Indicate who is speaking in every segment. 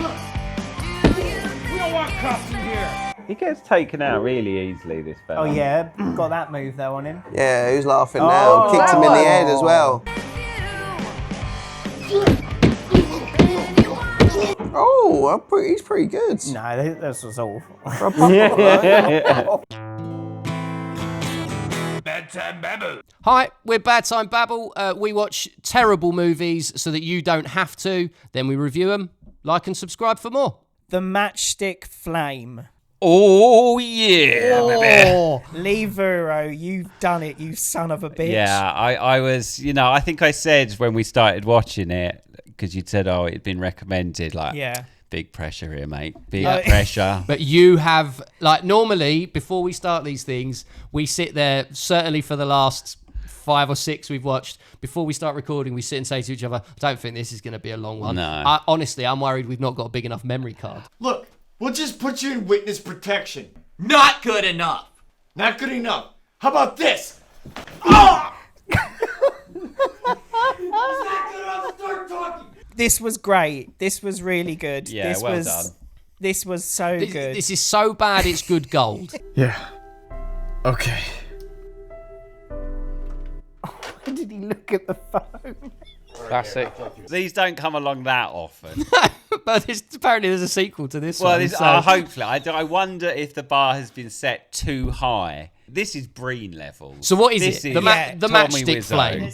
Speaker 1: We don't want cops in here.
Speaker 2: He gets taken out really easily, this fella.
Speaker 3: Oh yeah, got that move though on him.
Speaker 4: Yeah, who's laughing now? Kicked him in the head as well. Oh, he's pretty good.
Speaker 3: No, this was awful.
Speaker 1: Bad Time Babble.
Speaker 5: Hi, we're Bad Time Babble. We watch terrible movies so that you don't have to. Then we review them. Like and subscribe for more.
Speaker 3: The Matchstick Flame.
Speaker 2: Oh, yeah, baby.
Speaker 3: Lee Vuro, you've done it, you son of a bitch.
Speaker 2: Yeah, I was, I think I said when we started watching it, because you'd said, oh, it'd been recommended, like,
Speaker 3: yeah.
Speaker 2: Big pressure here, mate. Big pressure.
Speaker 5: But you have, like, normally, before we start these things, we sit there, certainly for the last 5 or 6 we've watched, before we start recording, we sit and say to each other, I don't think this is going to be a long one.
Speaker 2: No.
Speaker 5: Honestly, I'm worried we've not got a big enough memory card.
Speaker 1: Look, we'll just put you in witness protection.
Speaker 6: Not good enough.
Speaker 1: Not good enough. How about this? Oh!
Speaker 3: This was great. This was really good.
Speaker 2: Yeah,
Speaker 3: this
Speaker 2: well
Speaker 3: was,
Speaker 2: done.
Speaker 3: This was so good.
Speaker 5: This is so bad, it's good gold.
Speaker 1: Yeah. Okay.
Speaker 3: Why did he look at the phone?
Speaker 2: Classic. These don't come along that often.
Speaker 5: But apparently there's a sequel to this
Speaker 2: Well,
Speaker 5: one.
Speaker 2: hopefully. I wonder if the bar has been set too high. This is Breen level.
Speaker 5: So what is
Speaker 2: This
Speaker 5: it?
Speaker 2: is
Speaker 5: The
Speaker 2: Tommy
Speaker 5: Matchstick
Speaker 2: Wiseau.
Speaker 5: Flame.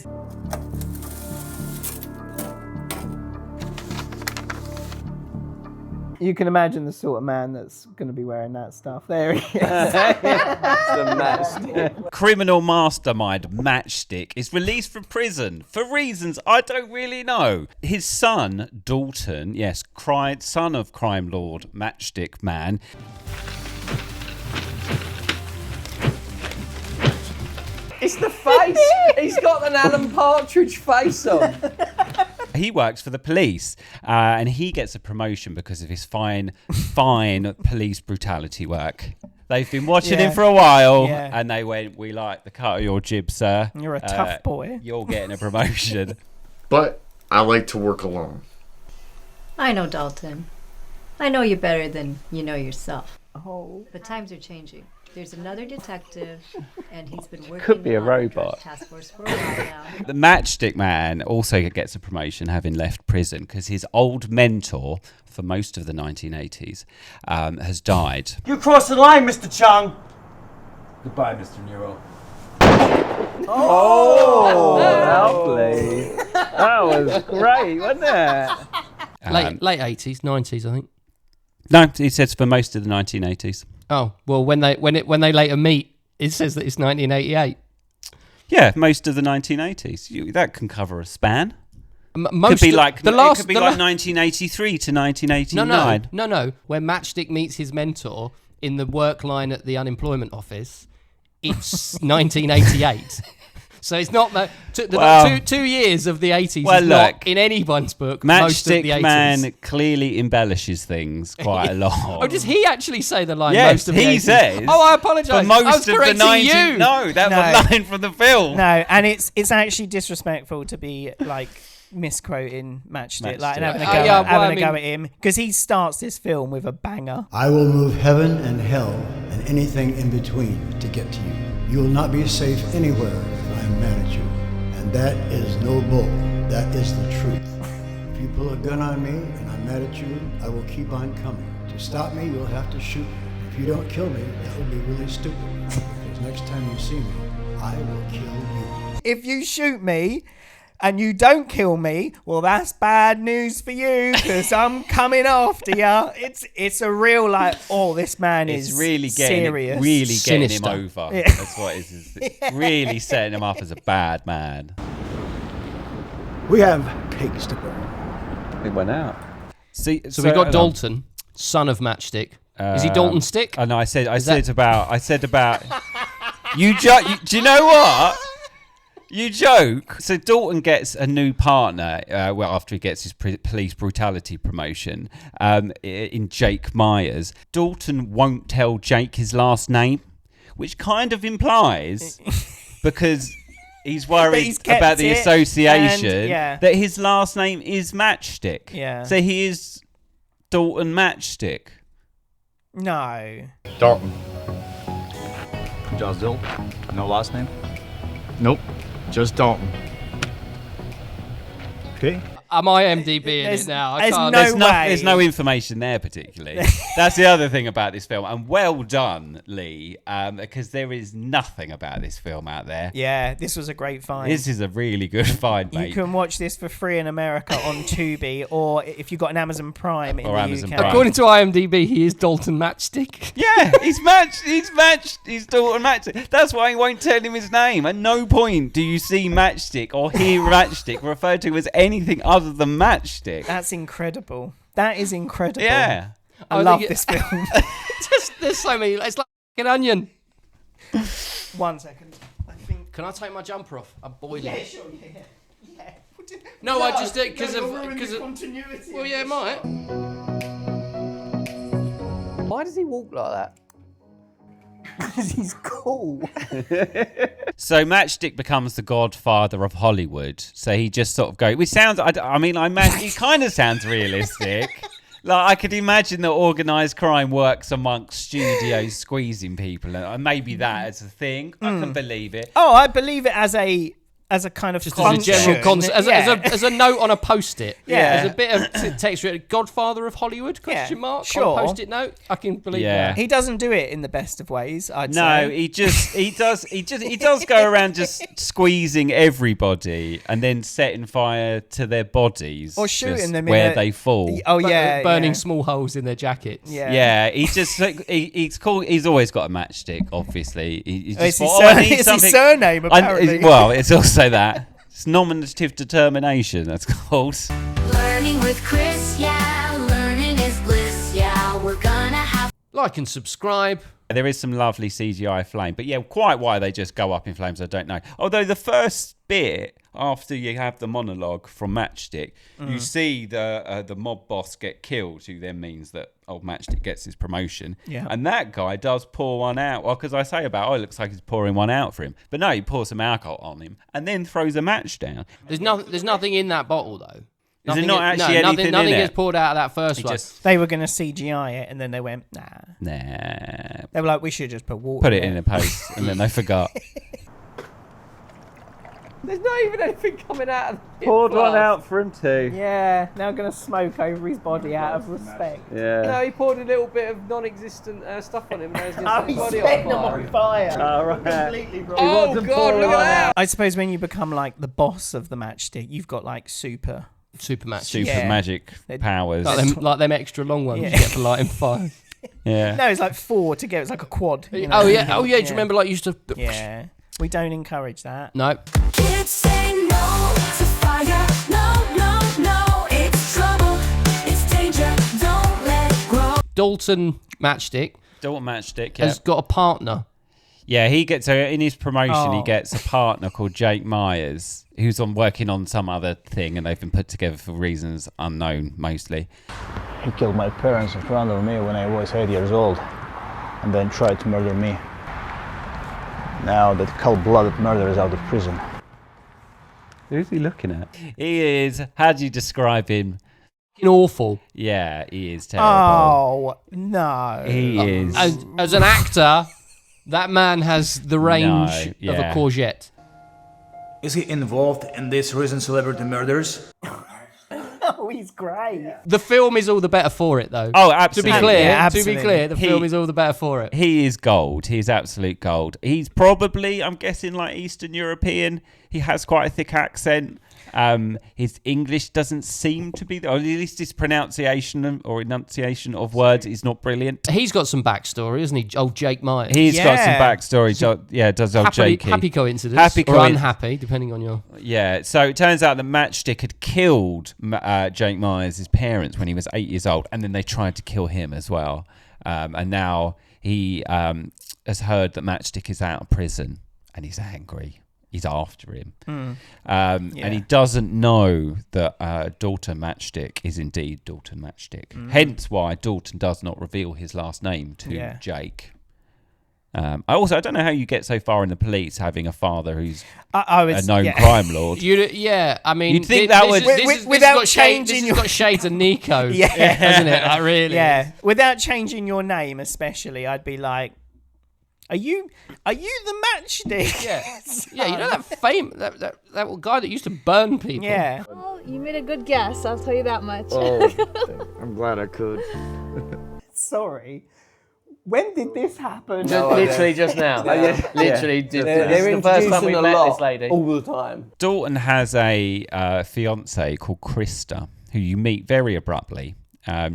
Speaker 3: You can imagine the sort of man that's going to be wearing that stuff. There he is.
Speaker 4: The matchstick.
Speaker 2: Criminal mastermind Matchstick is released from prison for reasons I don't really know. His son, Dalton, yes, son of crime lord Matchstick Man,
Speaker 4: It's the face. He's got an Alan Partridge face on.
Speaker 2: he works for the police and he gets a promotion because of his fine police brutality work. They've been watching him for a while and they went, we like the cut of your jib, sir.
Speaker 3: You're a tough boy.
Speaker 2: You're getting a promotion.
Speaker 1: But I like to work alone.
Speaker 7: I know, Dalton. I know you better than you know yourself.
Speaker 3: Oh.
Speaker 7: The times are changing. There's another detective, and he's been working
Speaker 2: Could be a
Speaker 7: on the
Speaker 2: robot.
Speaker 7: drug task force for a while now.
Speaker 2: The Matchstick Man also gets a promotion having left prison because his old mentor for most of the 1980s has died.
Speaker 1: You crossed the line, Mr. Chung. Goodbye, Mr. Nero.
Speaker 2: Oh, lovely. That was great, wasn't it?
Speaker 5: Late 80s, 90s, I think.
Speaker 2: No, he says for most of the 1980s.
Speaker 5: Oh, well, when they later meet, it says that it's 1988.
Speaker 2: Yeah, most of the 1980s. That can cover a span.
Speaker 5: Most
Speaker 2: Could be
Speaker 5: of,
Speaker 2: like
Speaker 5: the last,
Speaker 2: it could be like 1983 to 1989.
Speaker 5: No. When Matchstick meets his mentor in the work line at the unemployment office, it's 1988. So it's not the 2 years of the 80s.
Speaker 2: Well,
Speaker 5: is not in anyone's book. Most of the 80s.
Speaker 2: Matchstick Man clearly embellishes things quite a lot.
Speaker 5: Oh, does he actually say the line?
Speaker 2: Yes,
Speaker 5: most of the
Speaker 2: he
Speaker 5: 80s?
Speaker 2: says.
Speaker 5: Oh, I apologise.
Speaker 2: For most
Speaker 5: I was
Speaker 2: of
Speaker 5: correcting
Speaker 2: the 90s.
Speaker 5: you.
Speaker 2: No, that was a line from the film.
Speaker 3: No, and it's actually disrespectful to be like misquoting Matchstick, like and having a go at him because he starts this film with a banger.
Speaker 8: I will move heaven and hell and anything in between to get to you. You will not be safe anywhere if I am mad at you. And that is no bull. That is the truth. If you pull a gun on me and I'm mad at you, I will keep on coming. To stop me, you'll have to shoot me. If you don't kill me, that would be really stupid. Because next time you see me, I will kill you.
Speaker 3: If you shoot me and you don't kill me, well, that's bad news for you because I'm coming after you. It's a real this man is
Speaker 2: really
Speaker 3: serious.
Speaker 2: Getting him over. Yeah. That's what it is. It's really setting him up as a bad man.
Speaker 8: We have pigs to burn.
Speaker 2: It went out. So
Speaker 5: we got Dalton, son of Matchstick. Is he Dalton Stick?
Speaker 2: Oh no, I said about. Do you know what? You joke. So Dalton gets a new partner after he gets his police brutality promotion in Jake Myers. Dalton won't tell Jake his last name, which kind of implies, because he's worried about the association, that his last name is Matchstick.
Speaker 3: Yeah.
Speaker 2: So he is Dalton Matchstick?
Speaker 3: No.
Speaker 6: Dalton. Just Dalton. No last name? Nope. Just Dalton. Okay.
Speaker 5: Am I IMDb in
Speaker 3: There's-
Speaker 5: it now? I
Speaker 3: there's
Speaker 5: can't.
Speaker 3: no- way.
Speaker 2: There's no information there particularly. That's the other thing about this film, and well done, Lee, because there is nothing about this film out there.
Speaker 3: Yeah, this was a great find.
Speaker 2: This is a really good find, mate.
Speaker 3: You can watch this for free in America on Tubi, or if you've got an Amazon Prime in
Speaker 2: Or
Speaker 3: the
Speaker 2: Amazon
Speaker 3: UK.
Speaker 2: Prime.
Speaker 5: According to IMDb, he is Dalton Matchstick.
Speaker 2: Yeah, he's Dalton Matchstick. That's why he won't tell him his name. At no point do you see Matchstick or hear Matchstick referred to as anything other than Matchstick.
Speaker 3: That's incredible. That is incredible.
Speaker 2: Yeah.
Speaker 3: I
Speaker 5: I
Speaker 3: love
Speaker 5: think
Speaker 3: this film.
Speaker 5: There's so many. It's like an onion.
Speaker 3: 1 second. I think.
Speaker 5: Can I take my jumper off? I'm boiling.
Speaker 3: Yeah, sure. Yeah.
Speaker 5: No, I just did because
Speaker 3: you'll
Speaker 5: of
Speaker 3: ruin
Speaker 5: because
Speaker 3: the
Speaker 5: of.
Speaker 3: continuity.
Speaker 5: Well,
Speaker 3: of
Speaker 5: yeah, it
Speaker 3: this
Speaker 5: might.
Speaker 4: Why does he walk like that?
Speaker 3: Because he's cool.
Speaker 2: So Matchstick becomes the godfather of Hollywood. So he just sort of goes, which sounds, I mean, it kind of sounds realistic. Like I could imagine that organised crime works amongst studios squeezing people, and maybe that is a thing. I can believe it.
Speaker 3: Oh, I believe it as a kind of
Speaker 5: Just as a general
Speaker 3: function.
Speaker 5: concept, as a note on a post-it.
Speaker 3: Yeah.
Speaker 5: As a bit of text. Godfather of Hollywood? Question mark.
Speaker 3: sure.
Speaker 5: On a post-it note. I can believe
Speaker 2: Yeah.
Speaker 5: that.
Speaker 3: He doesn't do it in the best of ways, I'd
Speaker 2: No,
Speaker 3: say.
Speaker 2: he does go around just squeezing everybody and then setting fire to their bodies
Speaker 3: Or shooting
Speaker 2: just
Speaker 3: them in
Speaker 2: where
Speaker 3: a-
Speaker 2: they fall.
Speaker 3: Oh, yeah.
Speaker 5: Burning
Speaker 3: yeah.
Speaker 5: small holes in their jackets.
Speaker 3: Yeah.
Speaker 2: Yeah, he just he's cool. He's always got a matchstick. Obviously, he's
Speaker 3: Oh,
Speaker 2: just
Speaker 3: it's his,
Speaker 2: thought, "Oh, I need
Speaker 3: it's his
Speaker 2: something."
Speaker 3: surname, apparently.
Speaker 2: Well, it's also that. It's nominative determination. That's called.
Speaker 9: Learning with Chris, yeah, learning is bliss, yeah, we're gonna have
Speaker 5: Like and subscribe.
Speaker 2: There is some lovely CGI flame, but yeah, quite why they just go up in flames, I don't know. Although the first bit after you have the monologue from Matchstick, you see the mob boss get killed, who then means that old Matchstick gets his promotion.
Speaker 3: Yeah.
Speaker 2: And that guy does pour one out. Well, because I say about, it looks like he's pouring one out for him, but no, he pours some alcohol on him and then throws a match down.
Speaker 5: There's nothing in that bottle though.
Speaker 2: Is there not actually anything in
Speaker 5: nothing
Speaker 2: it?
Speaker 5: gets poured out of that first
Speaker 2: He
Speaker 5: one.
Speaker 2: just
Speaker 3: They were going to CGI it, and then they went, nah.
Speaker 2: nah,
Speaker 3: They were like, we should just put water
Speaker 2: put it in a post, and then they forgot.
Speaker 4: There's not even anything coming out of the
Speaker 1: Poured one
Speaker 4: flask.
Speaker 1: out for him too.
Speaker 3: Yeah, now going to smoke over his body out of respect.
Speaker 1: Yeah.
Speaker 4: No, he poured a little bit of non-existent stuff on him. And he's
Speaker 3: Oh,
Speaker 4: his
Speaker 3: he's
Speaker 4: body
Speaker 3: setting
Speaker 4: on
Speaker 3: them
Speaker 4: fire.
Speaker 3: on fire.
Speaker 1: Oh, right.
Speaker 3: Completely wrong.
Speaker 4: Oh God! Look at that.
Speaker 3: I suppose when you become like the boss of the matchstick, you've got like super.
Speaker 5: Super match.
Speaker 2: Super
Speaker 3: Yeah.
Speaker 2: magic powers.
Speaker 5: Like them extra long ones
Speaker 3: Yeah.
Speaker 5: you get for lighting fire.
Speaker 2: Yeah.
Speaker 3: No, it's like 4 together. It's like a quad. you know?
Speaker 5: Oh yeah. Do you remember like you used to?
Speaker 3: Yeah. We don't encourage that.
Speaker 5: No.
Speaker 9: kids say no to fire, no, it's trouble, it's danger, don't let it grow.
Speaker 5: Dalton Matchstick
Speaker 2: Dalton Matchstick, yeah.
Speaker 5: has got a partner.
Speaker 2: Yeah, he gets in his promotion. He
Speaker 3: Oh.
Speaker 2: gets a partner called Jake Myers, who's working on some other thing, and they've been put together for reasons unknown, mostly.
Speaker 6: He killed my parents in front of me when I was 8 years old, and then tried to murder me. Now that cold-blooded murderer is out of prison.
Speaker 2: Who's he looking at? He is. How do you describe him?
Speaker 5: Awful.
Speaker 2: Yeah, he is terrible.
Speaker 3: Oh, no.
Speaker 2: He is.
Speaker 5: As an actor, that man has the range of a
Speaker 2: yeah.
Speaker 5: courgette.
Speaker 10: Is he involved in these recent celebrity murders?
Speaker 3: Oh, he's great.
Speaker 5: The film is all the better for it, though.
Speaker 2: Oh, absolutely.
Speaker 5: To be clear,
Speaker 3: Yeah,
Speaker 5: to
Speaker 3: absolutely.
Speaker 5: be clear, the film is all the better for it.
Speaker 2: He is gold. He's absolute gold. He's probably, I'm guessing, like Eastern European. He has quite a thick accent. His English doesn't seem to be, or at least his pronunciation or enunciation of words is not brilliant.
Speaker 5: He's got some backstory, isn't he? Old Jake Myers.
Speaker 2: He's got some
Speaker 3: Yeah.
Speaker 2: backstory. Yeah, does old Jakey.
Speaker 5: Happy coincidence.
Speaker 2: Happy
Speaker 5: or
Speaker 2: coincidence.
Speaker 5: unhappy, depending on your...
Speaker 2: Yeah, so it turns out that Matchstick had killed Jake Myers' parents when he was 8 years old, and then they tried to kill him as well. And now he has heard that Matchstick is out of prison, and he's angry. He's after him. And he doesn't know that Dalton Matchstick is indeed Dalton Matchstick. Hence why Dalton does not reveal his last name to Jake. I don't know how you get so far in the police having a father who's
Speaker 3: I
Speaker 2: a
Speaker 3: was,
Speaker 2: known crime lord.
Speaker 5: I mean,
Speaker 2: You'd think that would
Speaker 3: without changing
Speaker 5: This
Speaker 3: your
Speaker 5: has got shades of Nico,
Speaker 3: Yeah.
Speaker 5: hasn't it? Like, really?
Speaker 3: yeah, without changing your name, especially, I'd be like, "Are you the matchstick?"
Speaker 5: Yeah, you know that guy that used to burn people.
Speaker 3: Yeah.
Speaker 11: Well, you made a good guess, I'll tell you that much.
Speaker 12: I'm glad I could.
Speaker 3: Sorry. When did this happen?
Speaker 4: Literally just now. Literally, this they're is the first time introducing we a met lot this lady.
Speaker 3: all the time.
Speaker 2: Dalton has a fiance called Christa, who you meet very abruptly.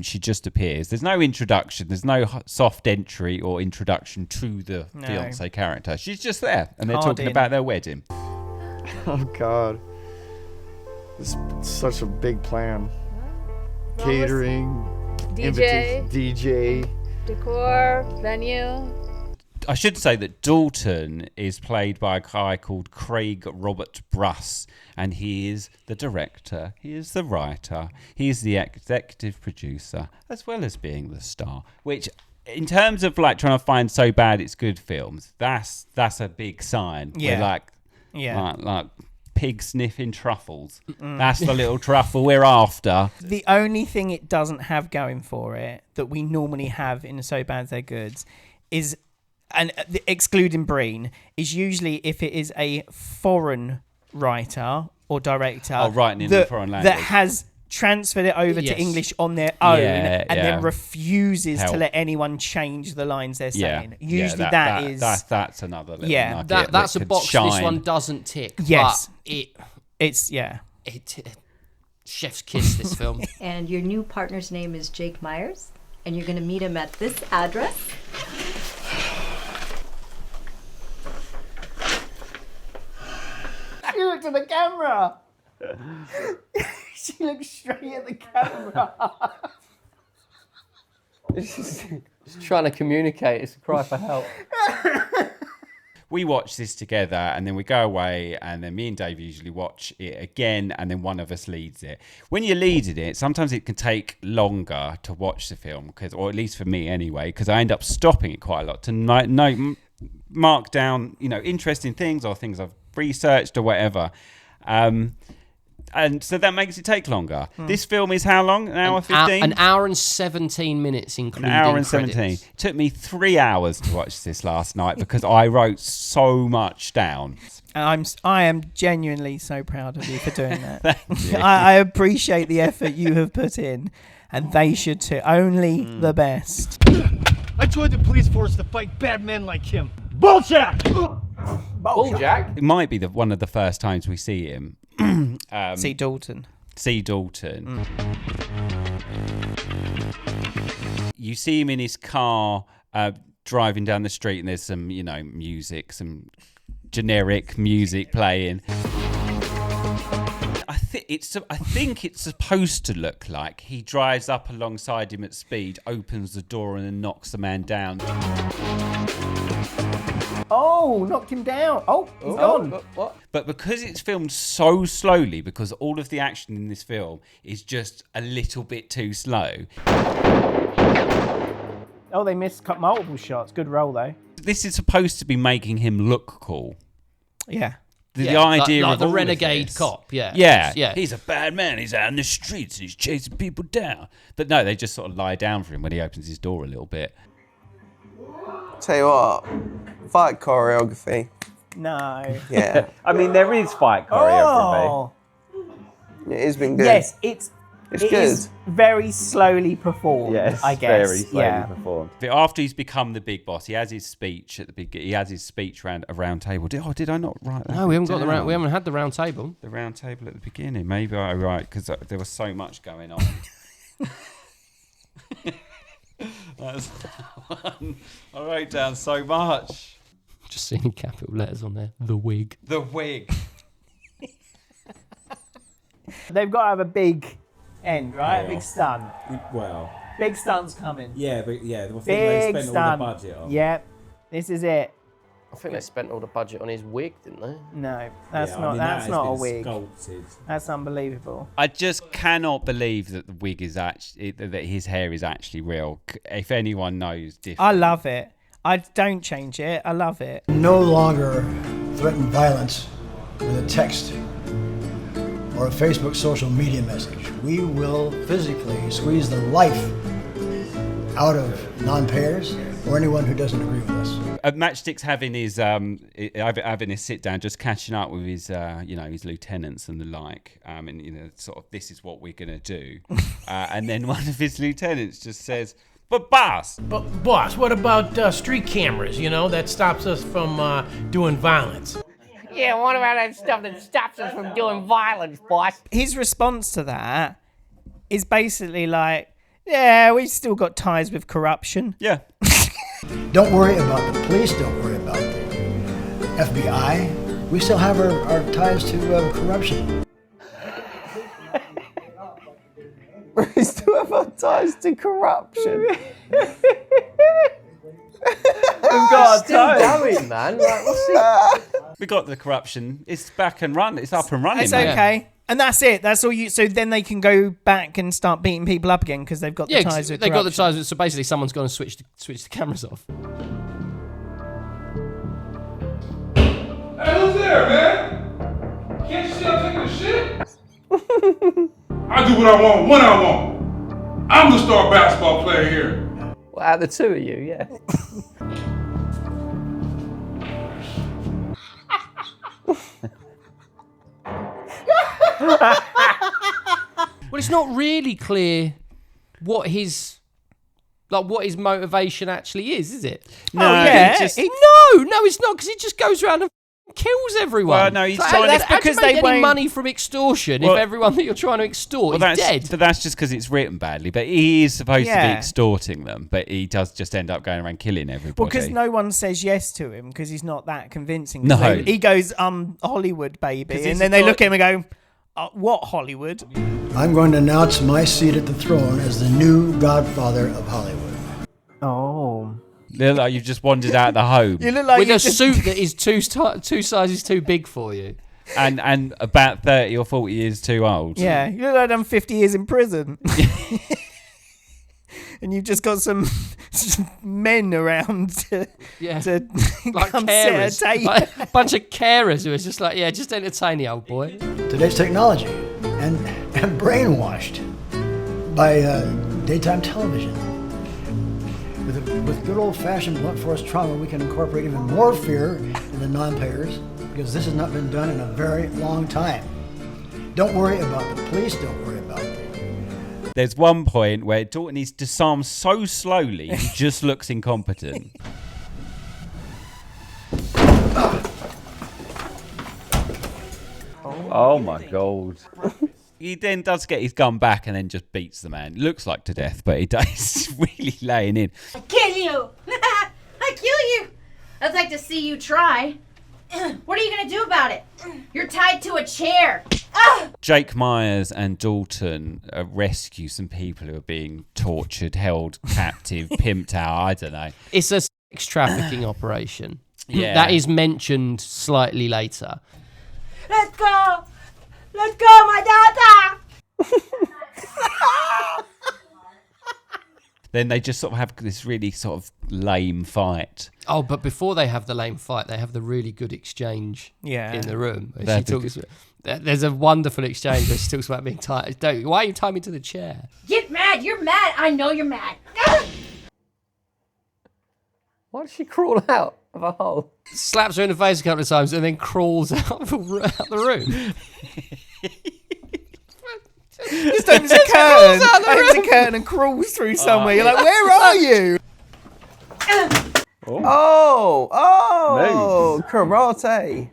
Speaker 2: She just appears. There's no introduction. There's no soft entry or introduction to the fiance character. She's just there, and they're talking about their wedding.
Speaker 12: Oh God, this is such a big plan. Catering,
Speaker 11: DJ,
Speaker 12: DJ,
Speaker 11: decor, venue.
Speaker 2: I should say that Dalton is played by a guy called Craig Robert Bruss, and he is the director, he is the writer, he is the executive producer, as well as being the star, which in terms of like trying to find so bad it's good films, that's a big sign.
Speaker 3: Yeah.
Speaker 2: We're like pig sniffing truffles. That's the little truffle we're after.
Speaker 3: The only thing it doesn't have going for it that we normally have in So Bad They're Goods is, and excluding Breen, is usually if it is a foreign writer or director
Speaker 2: writing in a foreign language
Speaker 3: that has transferred it over to English on their own and then refuses to let anyone change the lines they're saying. Usually
Speaker 2: that's another little nugget
Speaker 5: that's a
Speaker 2: could
Speaker 5: box
Speaker 2: shine.
Speaker 5: this one doesn't tick.
Speaker 3: Yes.
Speaker 5: But
Speaker 3: it's
Speaker 5: chef's kiss, this film.
Speaker 7: And your new partner's name is Jake Myers, and you're going to meet him at this address.
Speaker 3: She looked at the camera. She looked straight at the camera.
Speaker 4: Just trying to communicate. It's a cry for help.
Speaker 2: We watch this together and then we go away, and then me and Dave usually watch it again, and then one of us leads it. When you're leading it, sometimes it can take longer to watch the film, or at least for me anyway, because I end up stopping it quite a lot to mark down, interesting things or things I've researched or whatever. And so that makes it take longer. This film is how long? An hour 15?
Speaker 5: An hour and 17 minutes, including
Speaker 2: An hour and
Speaker 5: credits.
Speaker 2: 17. It took me 3 hours to watch this last night because I wrote so much down.
Speaker 3: And I am genuinely so proud of you for doing that.
Speaker 2: Thank you.
Speaker 3: I appreciate the effort you have put in, and they should too. Only the best.
Speaker 1: I joined the police force to fight bad men like him. Bulljack!
Speaker 4: Bulljack?
Speaker 2: It might be one of the first times we see him.
Speaker 3: See Dalton.
Speaker 2: You see him in his car driving down the street, and there's some, music, some generic music playing. I think it's supposed to look like he drives up alongside him at speed, opens the door, and then knocks the man down.
Speaker 3: Oh, knocked him down. Oh, he's gone.
Speaker 4: What?
Speaker 2: But because it's filmed so slowly, because all of the action in this film is just a little bit too slow.
Speaker 3: Oh, they missed multiple shots. Good roll, though.
Speaker 2: This is supposed to be making him look cool.
Speaker 3: Yeah.
Speaker 2: The idea
Speaker 5: like
Speaker 2: of
Speaker 5: the
Speaker 2: all
Speaker 5: renegade
Speaker 2: of this.
Speaker 5: cop,
Speaker 2: Yeah. He's a bad man. He's out in the streets and he's chasing people down. But no, they just sort of lie down for him when he opens his door a little bit.
Speaker 4: Tell you what, fight choreography.
Speaker 3: No.
Speaker 4: Yeah.
Speaker 2: I mean, there is fight choreography.
Speaker 3: Oh.
Speaker 4: It has been good.
Speaker 3: Yes, it
Speaker 4: good.
Speaker 3: is very slowly performed, I guess.
Speaker 2: Very slowly performed. But after he's become the big boss, he has his speech at the beginning. He has his speech around a round table. Did I not write that?
Speaker 5: No, we haven't got
Speaker 2: down?
Speaker 5: we haven't had the round table.
Speaker 2: The round table at the beginning. Maybe I write because there was so much going on. That's one. I wrote down so much.
Speaker 5: Just seeing capital letters on there. The wig.
Speaker 2: The wig.
Speaker 3: They've got to have a big end, right? A big stunt.
Speaker 1: Well,
Speaker 3: Big stunts coming.
Speaker 1: yeah, but yeah, I think
Speaker 3: Big
Speaker 1: they spent
Speaker 3: stunt.
Speaker 1: all the budget on.
Speaker 3: Yep. This is it.
Speaker 4: I think they spent all the budget on his wig, didn't they?
Speaker 3: No, that's
Speaker 1: Yeah, I
Speaker 3: not.
Speaker 1: mean,
Speaker 3: That's
Speaker 1: that
Speaker 3: not a
Speaker 1: has been
Speaker 3: wig.
Speaker 1: Sculpted.
Speaker 3: That's unbelievable.
Speaker 2: I just cannot believe that the wig is actually that his hair is actually real. If anyone knows different.
Speaker 3: I love it. I don't change it. I love it.
Speaker 8: No longer threaten violence with a text or a Facebook social media message. We will physically squeeze the life out of non-payers or anyone who doesn't agree with us.
Speaker 2: Matchstick's having his sit down, just catching up with his his lieutenants and the like, and sort of this is what we're gonna do, and then one of his lieutenants just says, "But boss,
Speaker 13: what about street cameras? That stops us from doing violence."
Speaker 4: Yeah, what about that stuff that stops us from doing violence, boss?
Speaker 3: His response to that is basically like, yeah, we've still got ties with corruption.
Speaker 2: Yeah.
Speaker 8: Don't worry about the police, don't worry about the FBI. We still have our ties to corruption.
Speaker 4: We still have our ties to corruption. We've got still going, man. Like, what's it?
Speaker 2: We got the corruption. It's back and run. It's up and running.
Speaker 3: It's
Speaker 2: man.
Speaker 3: okay. And that's it. That's all you. So then they can go back and start beating people up again because they've got the ties with
Speaker 5: they got the
Speaker 3: corruption.
Speaker 5: ties. So basically, someone's going to switch the cameras off.
Speaker 14: Hey, who's there, man? Can't you see I'm taking a shit? I do what I want when I want. I'm the star basketball player here.
Speaker 4: Well, out of the two of you, yeah.
Speaker 5: Well, it's not really clear what his motivation actually is it?
Speaker 2: No,
Speaker 3: yeah.
Speaker 5: No, it's not, because he just goes around and kills everyone.
Speaker 2: Well, no, he's
Speaker 5: So
Speaker 2: trying
Speaker 5: how do you make any
Speaker 3: won't-
Speaker 5: money from extortion if everyone that you're trying to extort is dead?
Speaker 2: But that's just because it's written badly. But he is supposed to be
Speaker 3: Yeah.
Speaker 2: extorting them, but he does just end up going around killing everybody.
Speaker 3: Well, because no one says yes to him because he's not that convincing.
Speaker 2: No.
Speaker 3: He goes, Hollywood, baby.
Speaker 2: 'Cause
Speaker 3: And
Speaker 2: he's
Speaker 3: then they
Speaker 2: got-
Speaker 3: look at him and go, what Hollywood?
Speaker 8: I'm going to announce my seat at the throne as the new godfather of Hollywood.
Speaker 3: Oh.
Speaker 2: You look like you've just wandered out of the home.
Speaker 3: You look like
Speaker 5: With
Speaker 3: you
Speaker 5: a
Speaker 3: just-
Speaker 5: suit that is two sizes too big for you.
Speaker 2: and about 30 or 40 years too old.
Speaker 3: Yeah, you look like I'm 50 years in prison. And you've just got some men around to
Speaker 5: Like
Speaker 3: come sit at a
Speaker 5: carers.
Speaker 3: table.
Speaker 5: Like a bunch of carers who are just like, just entertain the old boy.
Speaker 8: Today's technology and brainwashed by daytime television. With good old-fashioned blunt force trauma, we can incorporate even more fear in the non-payers because this has not been done in a very long time. Don't worry about the police. Don't worry about the...
Speaker 2: There's one point where Dalton is disarmed so slowly, he just looks incompetent. Oh my God. He then does get his gun back and then just beats the man. Looks like to death, but he does really laying in.
Speaker 7: I kill you! I kill you! I'd like to see you try. What are you gonna do about it? You're tied to a chair.
Speaker 2: Jake Myers and Dalton rescue some people who are being tortured, held captive, pimped out. I don't know.
Speaker 5: It's a sex trafficking operation.
Speaker 2: Yeah.
Speaker 5: That is mentioned slightly later.
Speaker 7: Let's go! Let's go, my daughter!
Speaker 2: Then they just sort of have this really sort of lame fight.
Speaker 5: Oh, but before they have the lame fight, they have the really good exchange in the room. Where she talks, there's a wonderful exchange where she talks about being tied. Why are you tying me to the chair?
Speaker 7: Get mad! You're mad! I know you're mad!
Speaker 4: Why does she crawl out of a hole?
Speaker 5: Slaps her in the face a couple of times and then crawls out the room.
Speaker 3: Just opens a curtain and crawls through somewhere. You're like, where are you?
Speaker 4: Karate.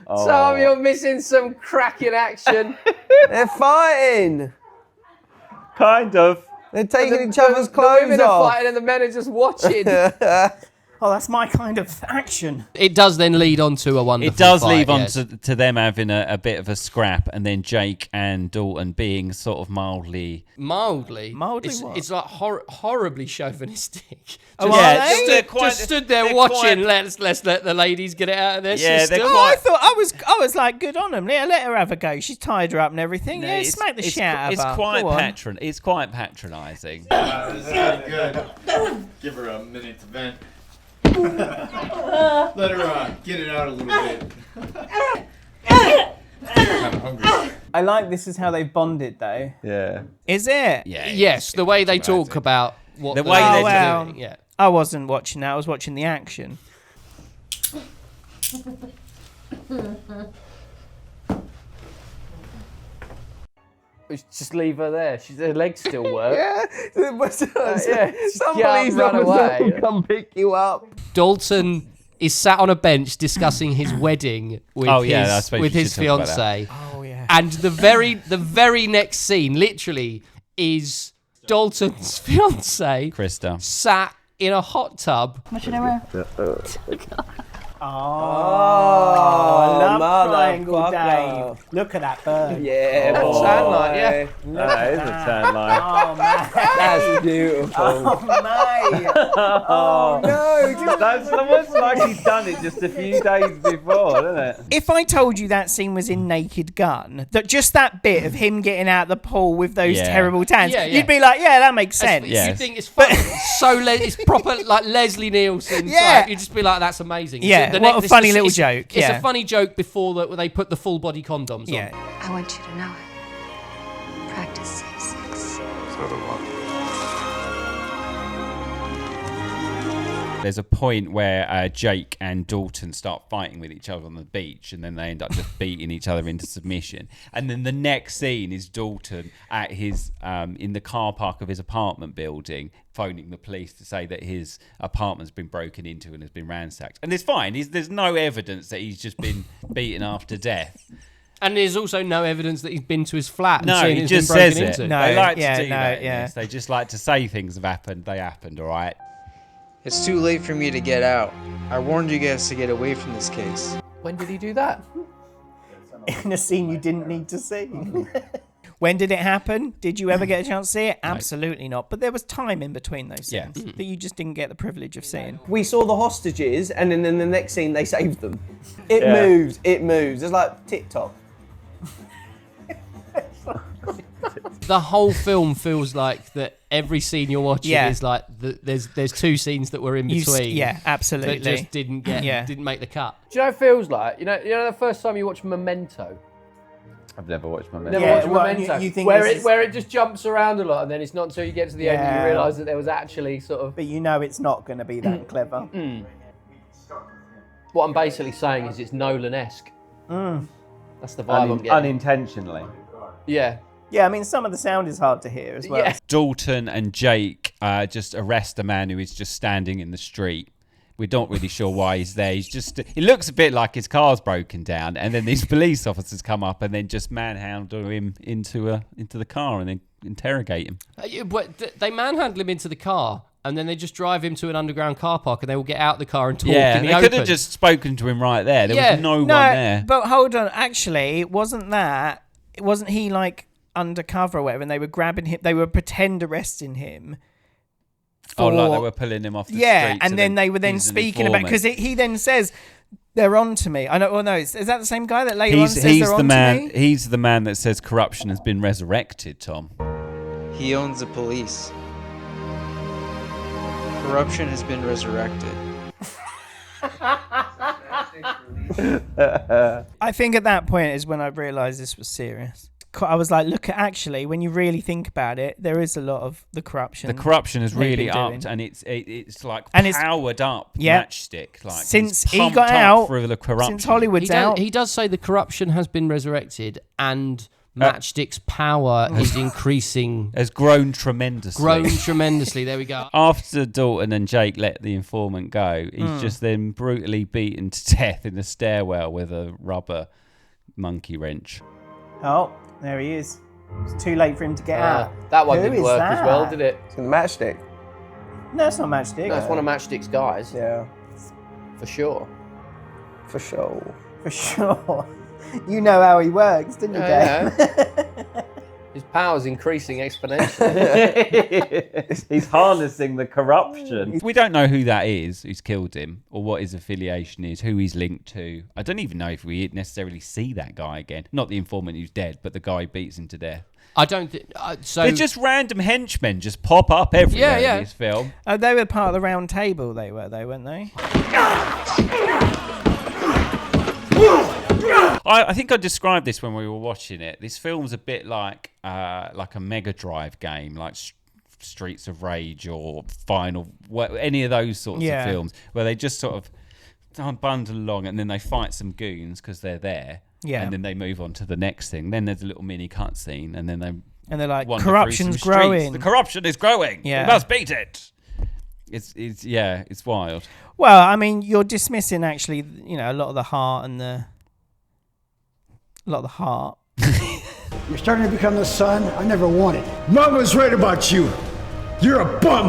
Speaker 4: Tom, you're missing some cracking action. They're fighting.
Speaker 2: Kind of.
Speaker 4: They're taking each other's clothes off. The women are fighting and the men are just watching.
Speaker 3: Oh, that's my kind of action.
Speaker 5: It does then lead on to a wonderful
Speaker 2: It does
Speaker 5: fight,
Speaker 2: lead on
Speaker 5: yes.
Speaker 2: to them having a bit of a scrap, and then Jake and Dalton being sort of mildly
Speaker 5: Mildly
Speaker 3: what?
Speaker 5: it's like horribly chauvinistic.
Speaker 3: Oh,
Speaker 5: Just stood there watching. Let's let the ladies get it out of their system.
Speaker 3: I thought I was like, good on them. Yeah, let her have a go. She's tied her up and everything. Yeah, smack the shit out of her.
Speaker 2: It's quite patronising.
Speaker 12: This is good. Give her a minute to vent. Let her get it out a little bit. I'm hungry.
Speaker 3: I like this is how they've bonded though.
Speaker 6: Yeah.
Speaker 3: Is it?
Speaker 2: Yeah.
Speaker 5: Yes, the way they talk about what
Speaker 2: The way they're
Speaker 5: doing. Yeah.
Speaker 3: I wasn't watching that. I was watching the action.
Speaker 4: Just leave her there. Her legs still work.
Speaker 12: Yeah.
Speaker 4: Somebody run away.
Speaker 12: Come pick you up.
Speaker 5: Dalton is sat on a bench discussing his wedding with
Speaker 2: I suppose
Speaker 5: with
Speaker 2: you
Speaker 5: his
Speaker 2: should talk about
Speaker 5: fiancee.
Speaker 3: Oh yeah.
Speaker 5: And the very next scene, literally, is Dalton's fiancee
Speaker 2: Christa
Speaker 5: sat in a hot tub.
Speaker 7: What should I wear?
Speaker 3: Oh, I love Triangle
Speaker 4: motherfucker.
Speaker 3: Dave. Look at that bird.
Speaker 4: Yeah, tan line, yeah.
Speaker 6: That is a tan line.
Speaker 3: Oh man.
Speaker 4: That's beautiful.
Speaker 3: Oh mate.
Speaker 6: Oh no! That's almost like he's done it just a few days before, isn't it?
Speaker 3: If I told you that scene was in Naked Gun, that just that bit of him getting out the pool with those terrible tans,
Speaker 5: Yeah, yeah.
Speaker 3: you'd be like, yeah, that makes sense.
Speaker 5: You think it's funny. It's proper like Leslie Nielsen.
Speaker 3: Yeah.
Speaker 5: Type. You'd just be like, that's amazing.
Speaker 3: Yeah, what a funny little joke.
Speaker 5: It's
Speaker 3: Yeah.
Speaker 5: a funny joke before they put the full body condoms
Speaker 3: Yeah.
Speaker 5: on.
Speaker 9: I want you to know it. Practice safe sex.
Speaker 12: So do I.
Speaker 2: There's a point where Jake and Dalton start fighting with each other on the beach, and then they end up just beating each other into submission. And then the next scene is Dalton at his in the car park of his apartment building, phoning the police to say that his apartment's been broken into and has been ransacked. And it's fine. There's no evidence that he's just been beaten after death.
Speaker 5: And there's also no evidence that he's been to his flat.
Speaker 2: No,
Speaker 5: and seen
Speaker 2: he
Speaker 5: it's
Speaker 2: just
Speaker 5: been broken
Speaker 2: says it.
Speaker 5: into.
Speaker 3: No,
Speaker 2: They like
Speaker 3: yeah,
Speaker 2: to do
Speaker 3: no,
Speaker 2: that in
Speaker 3: yeah.
Speaker 2: this. They just like to say things have happened. They happened, all right?
Speaker 15: It's too late for me to get out. I warned you guys to get away from this case.
Speaker 4: When did he do that?
Speaker 3: In a scene you didn't need to see. When did it happen? Did you ever get a chance to see it? Absolutely not. But there was time in between those scenes that you just didn't get the privilege of seeing.
Speaker 4: We saw the hostages, and then in the next scene they saved them. It
Speaker 6: Yeah.
Speaker 4: moves. It moves. It's like TikTok.
Speaker 5: The whole film feels like that every scene you're watching
Speaker 3: Yeah.
Speaker 5: is like there's two scenes that were in between.
Speaker 3: Yeah, absolutely.
Speaker 5: That just didn't make the cut.
Speaker 4: Do you know what it feels like? You know the first time you watch Memento?
Speaker 6: I've never watched Memento.
Speaker 4: Never
Speaker 3: Yeah,
Speaker 4: watched
Speaker 3: well,
Speaker 4: Memento.
Speaker 3: you think
Speaker 4: where
Speaker 3: this
Speaker 4: it
Speaker 3: is-
Speaker 4: where it just jumps around a lot, and then it's not until you get to the end that
Speaker 3: Yeah.
Speaker 4: you realise that there was actually sort of.
Speaker 3: But you know it's not going to be that clever.
Speaker 4: What I'm basically saying is it's Nolan-esque. That's the vibe I'm getting.
Speaker 6: Unintentionally.
Speaker 4: Yeah.
Speaker 3: Yeah, I mean, some of the sound is hard to hear as well.
Speaker 4: Yeah.
Speaker 2: Dalton and Jake just arrest a man who is just standing in the street. We're not really sure why he's there. He looks a bit like his car's broken down, and then these police officers come up and then just manhandle him into the car and then interrogate him.
Speaker 5: They manhandle him into the car, and then they just drive him to an underground car park, and they will get out the car and talk
Speaker 2: Yeah,
Speaker 5: in the
Speaker 2: they
Speaker 5: open.
Speaker 2: could have just spoken to him right there. There was no one
Speaker 3: No,
Speaker 2: there.
Speaker 3: but hold on. Actually, wasn't he like undercover or whatever, and they were grabbing him, they were pretend arresting him.
Speaker 2: Like they were pulling him off the
Speaker 3: yeah,
Speaker 2: street.
Speaker 3: and then they were then
Speaker 2: he's an
Speaker 3: speaking about,
Speaker 2: informant.
Speaker 3: because he then says they're on to me. I know. Well, no, is that the same guy that later on says
Speaker 2: he's
Speaker 3: they're
Speaker 2: the
Speaker 3: on
Speaker 2: man.
Speaker 3: to me?
Speaker 2: He's the man that says corruption has been resurrected. Tom.
Speaker 15: He owns the police. Corruption has been resurrected.
Speaker 3: I think at that point is when I realised this was serious. I was like, look, actually, when you really think about it, there is a lot of the corruption.
Speaker 2: The corruption has
Speaker 3: they've
Speaker 2: really
Speaker 3: been doing.
Speaker 2: upped, and it's like
Speaker 3: And it's-
Speaker 2: powered up
Speaker 3: Yeah.
Speaker 2: matchstick. Like
Speaker 3: Since
Speaker 2: it's
Speaker 3: he
Speaker 2: pumped
Speaker 3: got
Speaker 2: up
Speaker 3: out,
Speaker 2: through the corruption.
Speaker 3: since Hollywood's out.
Speaker 5: He does say the corruption has been resurrected, and Matchstick's power is increasing.
Speaker 2: Has grown tremendously.
Speaker 5: There we go.
Speaker 2: After Dalton and Jake let the informant go, he's just then brutally beaten to death in the stairwell with a rubber monkey wrench.
Speaker 3: Oh, there he is. It's too late for him to get out.
Speaker 4: That one
Speaker 3: Who
Speaker 4: didn't
Speaker 3: is
Speaker 4: work as well,
Speaker 3: that?
Speaker 4: did it?
Speaker 12: It's in the matchstick.
Speaker 3: No, it's not Matchstick.
Speaker 4: That's one of Matchstick's guys.
Speaker 15: Yeah.
Speaker 4: For sure.
Speaker 15: For sure.
Speaker 3: For sure. You know how he works, didn't you, Dave?
Speaker 4: Yeah. His power's increasing exponentially.
Speaker 2: He's harnessing the corruption. We don't know who that is who's killed him, or what his affiliation is, who he's linked to. I don't even know if we necessarily see that guy again. Not the informant who's dead, but the guy who beats him to death.
Speaker 5: I don't think so.
Speaker 2: They're just random henchmen just pop up everywhere in this film.
Speaker 3: Oh, they were part of the round table, they were, though, weren't they?
Speaker 2: I think I described this when we were watching it. This film's a bit like a Mega Drive game, like Streets of Rage or any of those sorts of films, where they just sort of bundle along and then they fight some goons because they're there. Yeah. And then they move on to the next thing. Then there's a little mini cutscene, and then
Speaker 3: they're like, corruption's growing.
Speaker 2: The corruption is growing.
Speaker 3: Yeah.
Speaker 2: We must beat it. It's wild.
Speaker 3: Well, I mean, you're dismissing actually, a lot of the heart and a lot of the heart.
Speaker 8: You're starting to become the son I never wanted. Mom was right about you. You're a bum,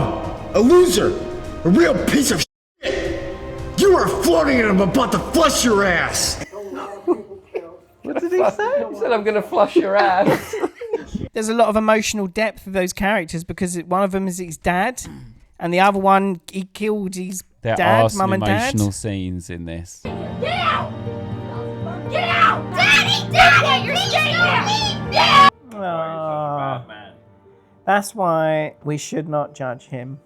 Speaker 8: a loser, a real piece of shit. You are floating and I'm about to flush your ass.
Speaker 4: What did he say? He said, I'm going to flush your ass.
Speaker 3: There's a lot of emotional depth of those characters because one of them is his dad, and the other one, he killed his dad, mum and dad.
Speaker 2: There are some emotional scenes in this.
Speaker 9: Get out! Get out! Daddy, you're staying with me! Get out!
Speaker 3: That's why we should not judge him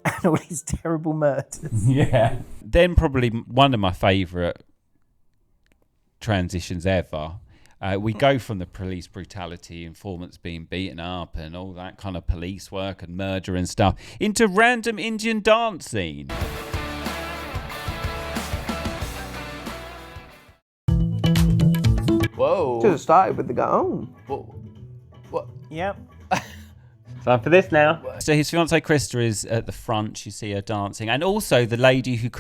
Speaker 3: and all his terrible murders.
Speaker 2: Yeah. Then probably one of my favourite transitions ever. We go from the police brutality, informants being beaten up and all that kind of police work and murder and stuff into random Indian dance scene.
Speaker 4: Whoa.
Speaker 15: Should have started with the guy home.
Speaker 4: What?
Speaker 3: Yep.
Speaker 2: Time for this now. So his fiancee Christa is at the front. You see her dancing, and also the lady who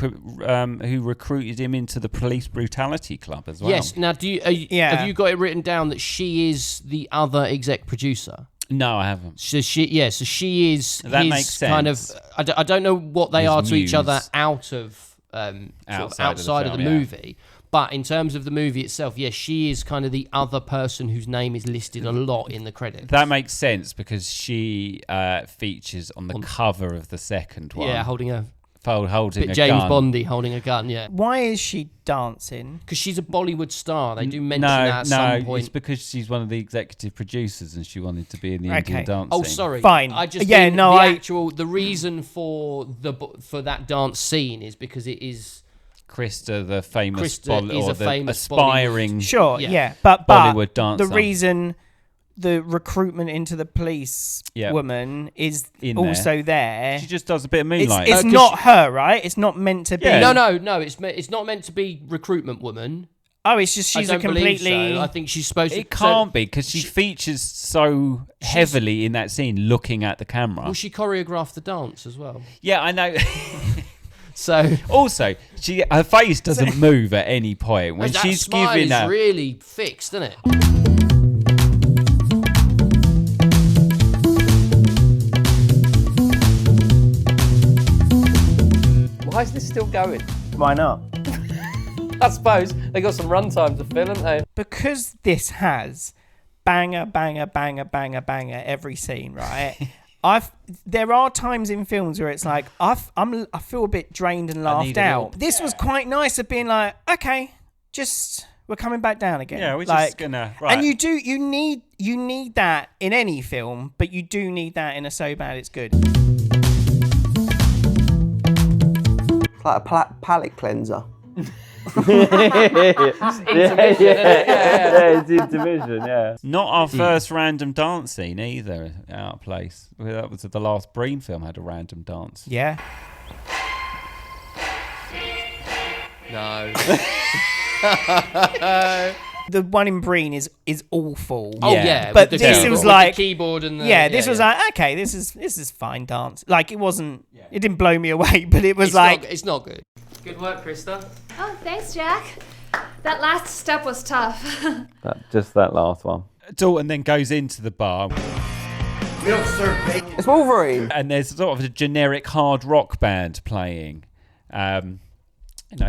Speaker 2: recruited him into the police brutality club as well.
Speaker 5: Yes. Now, have you got it written down that she is the other exec producer?
Speaker 2: No, I haven't.
Speaker 5: So she is.
Speaker 2: That
Speaker 5: his
Speaker 2: makes sense.
Speaker 5: Kind of. I don't know what they
Speaker 2: His
Speaker 5: are to each
Speaker 2: muse.
Speaker 5: other outside of the movie. But in terms of the movie itself, yes, she is kind of the other person whose name is listed a lot in the credits.
Speaker 2: That makes sense because she features on the cover of the second one.
Speaker 5: Yeah, holding a
Speaker 2: James
Speaker 5: gun. Bondy holding a gun. Yeah.
Speaker 3: Why is she dancing?
Speaker 5: Because she's a Bollywood star. They do mention that at some point.
Speaker 2: It's because she's one of the executive producers and she wanted to be in the Indian dance
Speaker 5: Oh,
Speaker 2: scene.
Speaker 5: sorry.
Speaker 3: Fine.
Speaker 5: I just the reason for that dance scene is because it is.
Speaker 2: Christa, the famous
Speaker 3: Bollywood.
Speaker 2: aspiring
Speaker 3: Sure, but
Speaker 2: Bollywood dancer.
Speaker 3: The reason the recruitment into the police woman is also there.
Speaker 2: She just does a bit of moonlight.
Speaker 3: It's not her, right? It's not meant to be.
Speaker 5: No. It's not meant to be recruitment woman.
Speaker 3: Oh, it's just she's
Speaker 5: I don't
Speaker 3: a completely.
Speaker 5: believe so. I think she's supposed to.
Speaker 2: It can't be because she features so heavily in that scene, looking at the camera.
Speaker 5: Well, she choreographed the dance as well.
Speaker 2: Yeah, I know.
Speaker 5: So
Speaker 2: also, her face doesn't move at any point when
Speaker 5: that
Speaker 2: she's
Speaker 5: smile
Speaker 2: giving
Speaker 5: is
Speaker 2: her.
Speaker 5: really fixed, isn't it?
Speaker 4: Why is this still going?
Speaker 3: Why not?
Speaker 4: I suppose they got some runtime to fill, haven't they?
Speaker 3: Because this has banger, banger, banger, banger, banger every scene, right? There are times in films where it's like I feel a bit drained and laughed out. This was quite nice of being like, okay, we're coming back down again.
Speaker 2: Yeah, we're just gonna. Right.
Speaker 3: And you need that in any film, but you do need that in a So Bad It's Good.
Speaker 15: It's like a palate cleanser.
Speaker 2: It's intermission, yeah. Not our first random dance scene either, out of place. That was the last Breen film had a random dance.
Speaker 3: Yeah.
Speaker 5: No.
Speaker 3: The one in Breen is awful.
Speaker 5: Oh yeah,
Speaker 3: but this was like
Speaker 5: the keyboard and
Speaker 3: this was like okay, this is fine dance. Like it wasn't, it didn't blow me away, but it was
Speaker 5: it's not good. Good work, Christa.
Speaker 11: Oh, thanks, Jack. That last step was tough.
Speaker 2: Just that last one. Dalton then goes into the bar.
Speaker 1: We don't serve bacon.
Speaker 4: It's Wolverine.
Speaker 2: And there's sort of a generic hard rock band playing.
Speaker 5: I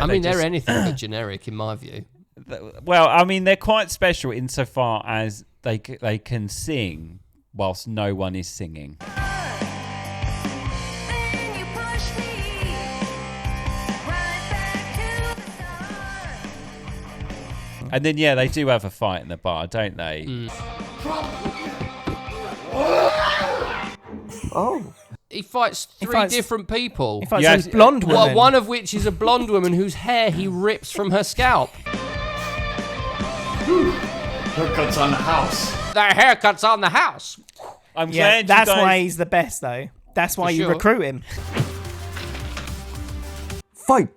Speaker 5: mean, they're anything but generic in my view.
Speaker 2: Well, I mean, they're quite special insofar as they can sing whilst no one is singing. And then, yeah, they do have a fight in the bar, don't they?
Speaker 4: Oh.
Speaker 5: He fights three different people.
Speaker 3: He fights a blonde woman.
Speaker 5: One of which is a blonde woman whose hair he rips from her scalp.
Speaker 12: Haircuts on the house.
Speaker 5: The haircuts on the house.
Speaker 2: I'm glad
Speaker 3: that's why he's the best, though. That's why you recruit him.
Speaker 4: Fight.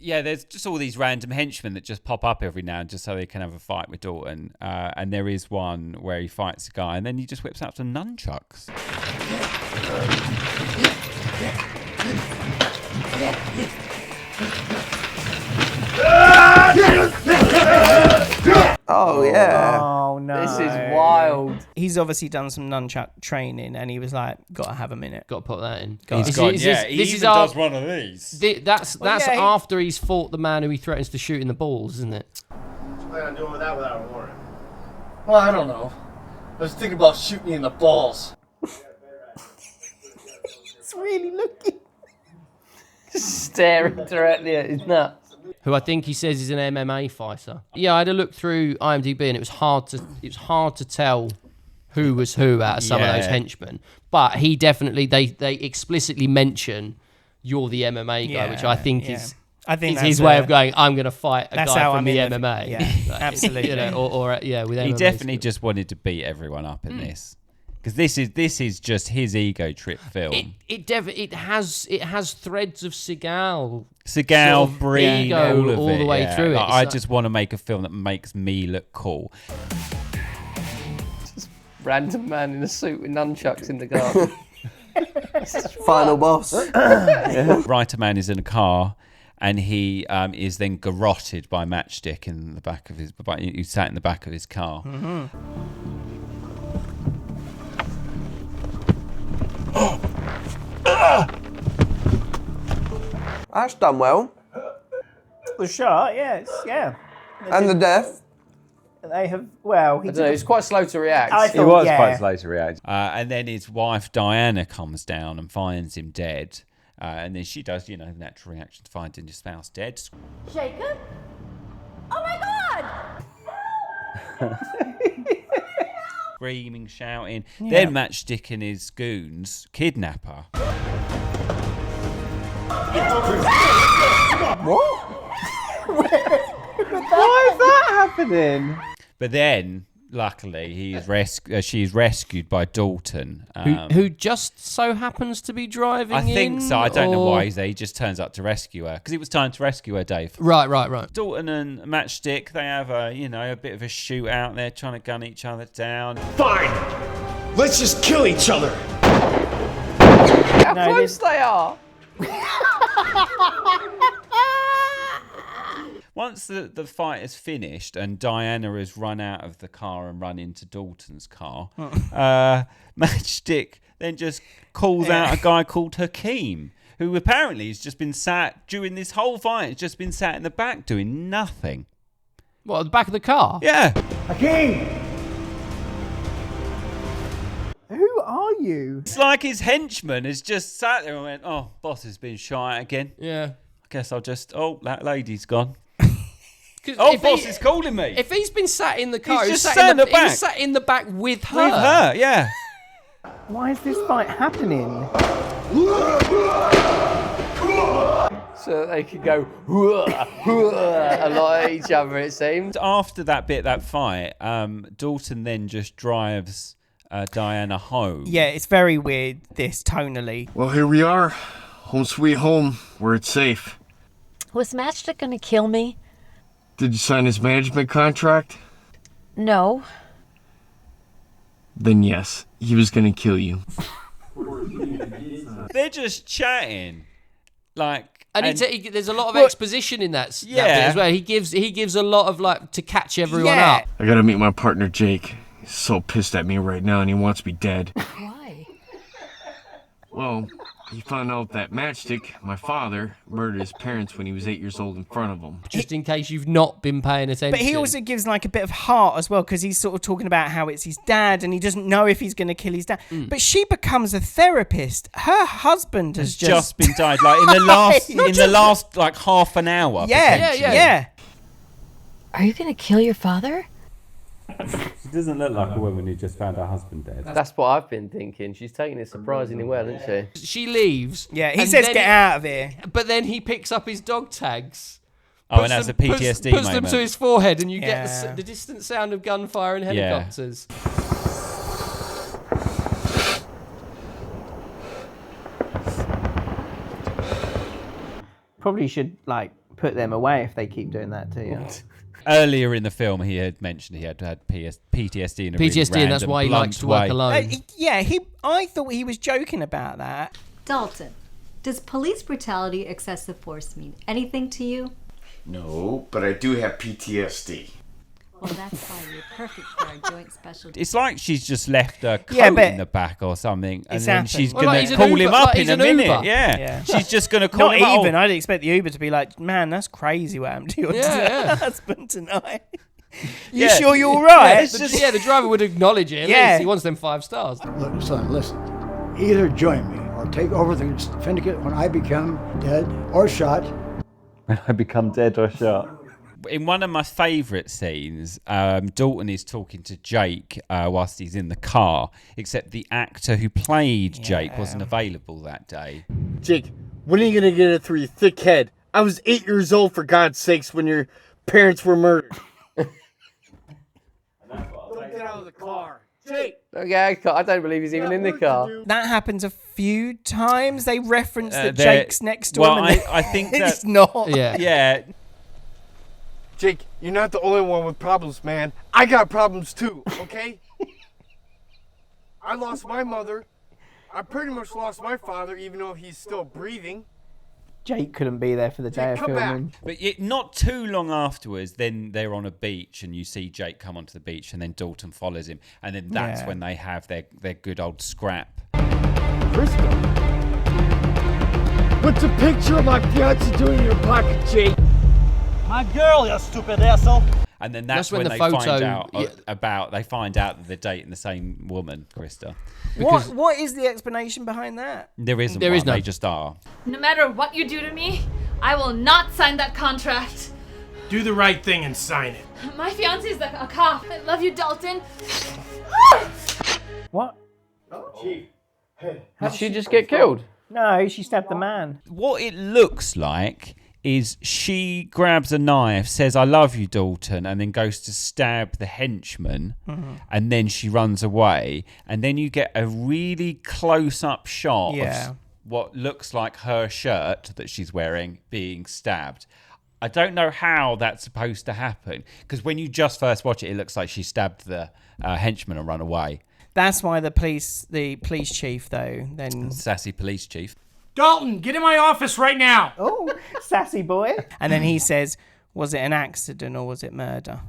Speaker 2: Yeah, there's just all these random henchmen that just pop up every now and just so they can have a fight with Dalton. And there is one where he fights a guy and then he just whips out some nunchucks.
Speaker 4: Oh, yeah.
Speaker 3: Oh, no.
Speaker 4: This is wild.
Speaker 3: He's obviously done some nunchuck training and he was like, gotta have a minute.
Speaker 5: Got to put that in.
Speaker 2: He even does one of these.
Speaker 5: That's after he's fought the man who he threatens to shoot in the balls, isn't it?
Speaker 12: What's you plan on doing with that without a warrant? Well, I don't know. I was thinking about shooting you in the balls.
Speaker 3: It's really looking.
Speaker 4: Staring directly at his nuts.
Speaker 5: Who I think he says is an MMA fighter. Yeah, I had a look through IMDb and it was hard to tell who was who out of some of those henchmen. But he definitely they explicitly mention you're the MMA guy, which I think is his way of going, I'm going to fight a guy from the MMA.
Speaker 3: Yeah, absolutely.
Speaker 5: You know, with MMA.
Speaker 2: He definitely just wanted to beat everyone up in this. Because this is just his ego trip film.
Speaker 5: It has threads of Seagal,
Speaker 2: Breen,
Speaker 5: ego
Speaker 2: all
Speaker 5: the way through it.
Speaker 2: I just want to make a film that makes me look cool.
Speaker 4: Just random man in a suit with nunchucks in the garden. Final boss.
Speaker 2: Writer man is in a car. And he is then garroted by Matchstick in the back of his. He sat in the back of his car.
Speaker 3: Mm-hmm.
Speaker 4: That's done well.
Speaker 3: The shot, yes, yeah.
Speaker 4: And the death.
Speaker 3: They have, well...
Speaker 4: I don't know, he was quite slow to react.
Speaker 2: He was quite slow to react. And then his wife, Diana, comes down and finds him dead. And then she does, natural reaction to finding your spouse dead.
Speaker 7: Jacob? Oh my God!
Speaker 2: Screaming, shouting. Yeah. Then Matchstick and his goons kidnap her.
Speaker 4: What? Why is that happening?
Speaker 2: But then, luckily, she's rescued by Dalton.
Speaker 5: Who just so happens to be driving
Speaker 2: I think so. I don't know why he's there. He just turns up to rescue her. Because it was time to rescue her, Dave.
Speaker 5: Right.
Speaker 2: Dalton and Matchstick, they have a bit of a shootout there, trying to gun each other down.
Speaker 1: Fine! Let's just kill each other!
Speaker 4: How close they are!
Speaker 2: Once the fight is finished and Diana has run out of the car and run into Dalton's car, Matchstick then just calls out a guy called Hakeem, who apparently has just been sat during this whole fight, has just been sat in the back doing nothing.
Speaker 5: What, at the back of the car?
Speaker 2: Yeah.
Speaker 1: Hakeem!
Speaker 3: Who are you?
Speaker 2: It's like his henchman has just sat there and went, oh, boss has been shy again.
Speaker 5: Yeah.
Speaker 2: I guess I'll just, that lady's gone.
Speaker 5: Oh,
Speaker 2: boss is calling me.
Speaker 5: If he's been sat in the car,
Speaker 2: he's just sat in the back.
Speaker 5: He's sat in the back with her.
Speaker 2: With her, yeah.
Speaker 3: Why is this fight happening?
Speaker 4: So they could go a lot at each other, it seems.
Speaker 2: After that fight, Dalton then just drives Diana home.
Speaker 3: Yeah, it's very weird, this, tonally.
Speaker 12: Well, here we are. Home sweet home, where it's safe.
Speaker 16: Was Matchstick gonna kill me?
Speaker 12: Did you sign his management contract?
Speaker 16: No.
Speaker 12: Then yes, he was gonna kill you.
Speaker 2: They're just chatting.
Speaker 5: There's a lot of exposition in that bit as well. He gives a lot of to catch everyone up.
Speaker 12: I gotta meet my partner Jake. He's so pissed at me right now and he wants me dead.
Speaker 16: Why?
Speaker 17: Well, he found out that Matchstick, my father, murdered his parents when he was 8 years old in front of him.
Speaker 5: Just in case you've not been paying attention.
Speaker 3: But he also gives like a bit of heart as well, because he's sort of talking about how it's his dad and he doesn't know if he's going to kill his dad. But she becomes a therapist. Her husband has
Speaker 2: just been died, like in the last like half an hour.
Speaker 3: Yeah.
Speaker 16: Are you going to kill your father?
Speaker 2: She doesn't look like a woman who just found her husband dead.
Speaker 4: That's what I've been thinking. She's taking it surprisingly well, isn't she?
Speaker 5: She leaves.
Speaker 3: Yeah, he
Speaker 5: and
Speaker 3: says
Speaker 5: then
Speaker 3: get out of here.
Speaker 5: But then he picks up his dog tags.
Speaker 2: Oh, and that's a PTSD
Speaker 5: puts them
Speaker 2: moment.
Speaker 5: to his forehead, and you
Speaker 3: Yeah.
Speaker 5: get the distant sound of gunfire and helicopters.
Speaker 3: Probably should like put them away if they keep doing that to you.
Speaker 2: Earlier in the film, he had mentioned he had PTSD in a really
Speaker 5: PTSD, and that's
Speaker 2: random,
Speaker 5: why he likes to work
Speaker 2: blunt way.
Speaker 5: alone.
Speaker 3: I thought he was joking about that.
Speaker 18: Dalton, does police brutality, excessive force mean anything to you?
Speaker 19: No, but I do have PTSD.
Speaker 18: Well, that's why you're perfect for our joint specialty.
Speaker 2: It's like she's just left her coat in the back or something, and then she's going to call him up in a minute. Yeah. She's just going to call him up.
Speaker 3: Not even. I'd expect the Uber to be like, man, that's crazy what happened to your husband tonight. You sure you're all right?
Speaker 5: The driver would acknowledge it. At least. He wants them 5 stars.
Speaker 8: Look, son, listen. Either join me or take over the syndicate when I become dead or shot.
Speaker 2: When I become dead or shot. In one of my favourite scenes, Dalton is talking to Jake whilst he's in the car, except the actor who played Jake wasn't available that day.
Speaker 12: Jake, when are you going to get it through your thick head? I was 8 years old, for God's sakes, when your parents were murdered. Don't get out of the car. Jake!
Speaker 4: I don't believe he's even in the car.
Speaker 3: That happens a few times. They reference that Jake's next to him. And
Speaker 2: I think
Speaker 3: it's not.
Speaker 2: Yeah.
Speaker 12: Jake, you're not the only one with problems, man. I got problems too, okay? I lost my mother. I pretty much lost my father, even though he's still breathing.
Speaker 3: Jake couldn't be there for the day of filming.
Speaker 2: But not too long afterwards, then they're on a beach and you see Jake come onto the beach and then Dalton follows him. And then that's when they have their good old scrap.
Speaker 12: Christa, what's a picture of my fiancee doing in your pocket, Jake?
Speaker 1: My girl, you stupid asshole.
Speaker 2: And then that's when
Speaker 5: the
Speaker 2: they
Speaker 5: photo-
Speaker 2: find out they find out that they're dating the same woman, Christa.
Speaker 3: What is the explanation behind that?
Speaker 2: There isn't
Speaker 5: There
Speaker 2: one,
Speaker 5: is none.
Speaker 2: they just are.
Speaker 11: No matter what you do to me, I will not sign that contract.
Speaker 13: Do the right thing and sign it.
Speaker 11: My fiance is a cop. I love you, Dalton.
Speaker 3: What?
Speaker 12: Chief.
Speaker 4: Did she just get killed?
Speaker 3: No, she stabbed the man.
Speaker 2: What it looks like is she grabs a knife, says, "I love you, Dalton," and then goes to stab the henchman, and then she runs away, and then you get a really close-up shot of what looks like her shirt that she's wearing being stabbed. I don't know how that's supposed to happen, because when you just first watch it, it looks like she stabbed the henchman and run away.
Speaker 3: That's why the police chief, though, then...
Speaker 2: Sassy police chief.
Speaker 13: Dalton, get in my office right now.
Speaker 3: Oh, sassy boy. And then he says, was it an accident or was it murder?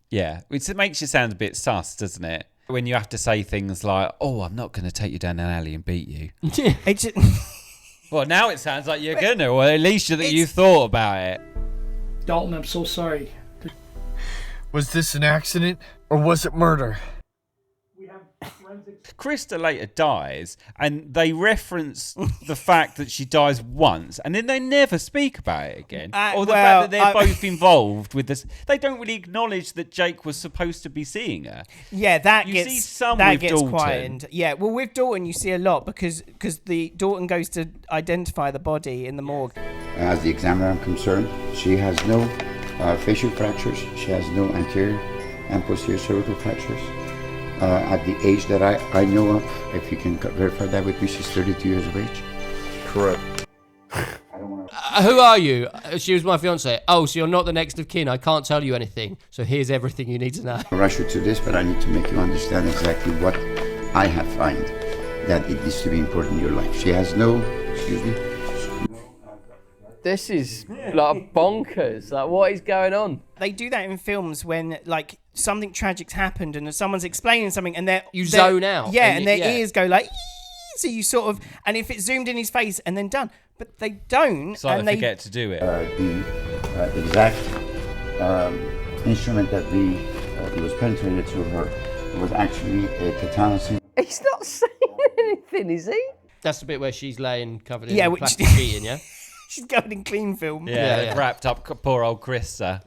Speaker 2: Yeah, it makes you sound a bit sus, doesn't it? When you have to say things like, "Oh, I'm not going to take you down an alley and beat you." Well, now it sounds like you're going to, or at least that you thought about it.
Speaker 20: Dalton, I'm so sorry.
Speaker 12: Was this an accident or was it murder?
Speaker 2: Christa later dies, and they reference the fact that she dies once, and then they never speak about it again. Or the fact that they're both involved with this. They don't really acknowledge that Jake was supposed to be seeing her.
Speaker 3: Yeah, that
Speaker 2: you
Speaker 3: gets
Speaker 2: see some
Speaker 3: that
Speaker 2: with
Speaker 3: gets
Speaker 2: Dalton.
Speaker 3: quietened. Yeah, well, with Dalton you see a lot because the Dalton goes to identify the body in the morgue.
Speaker 21: As the examiner I'm concerned, she has no facial fractures. She has no anterior and posterior cervical fractures. At the age that I know of, if you can verify that with me, she's 32 years of age.
Speaker 12: Correct.
Speaker 5: Who are you? She was my fiance. Oh, so you're not the next of kin. I can't tell you anything. So here's everything you need to know.
Speaker 21: I'll rush you to this, but I need to make you understand exactly what I have found that it needs to be important in your life. She has no,
Speaker 4: This is like bonkers. Like, what is going on?
Speaker 3: They do that in films when like something tragic's happened and someone's explaining something and they're
Speaker 5: zone out.
Speaker 3: Yeah, and their ears go like So you sort of, and if it zoomed in his face and then done, but they don't.
Speaker 2: So I
Speaker 3: and they
Speaker 2: forget to do it.
Speaker 21: The exact instrument that was penetrated to her was actually a katana.
Speaker 4: He's not saying anything, is he?
Speaker 5: That's the bit where she's laying covered in
Speaker 3: which
Speaker 5: plastic sheeting, yeah?
Speaker 3: She's covered in clean film.
Speaker 2: Yeah, wrapped up poor old Christa.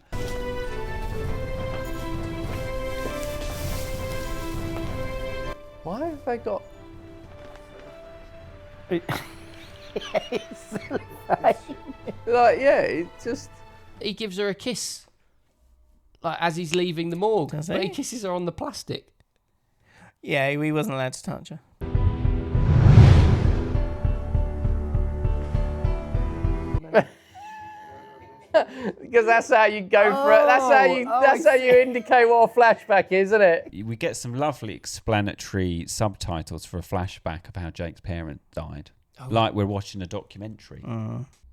Speaker 4: Why have they got... it just...
Speaker 5: He gives her a kiss, like as he's leaving the morgue.
Speaker 3: Does
Speaker 5: But
Speaker 3: he?
Speaker 5: he kisses her on the plastic.
Speaker 3: Yeah, he wasn't allowed to touch her.
Speaker 4: Because that's how you go for it. That's how you indicate what a flashback is, isn't it?
Speaker 2: We get some lovely explanatory subtitles for a flashback of how Jake's parents died. Like we're watching a documentary.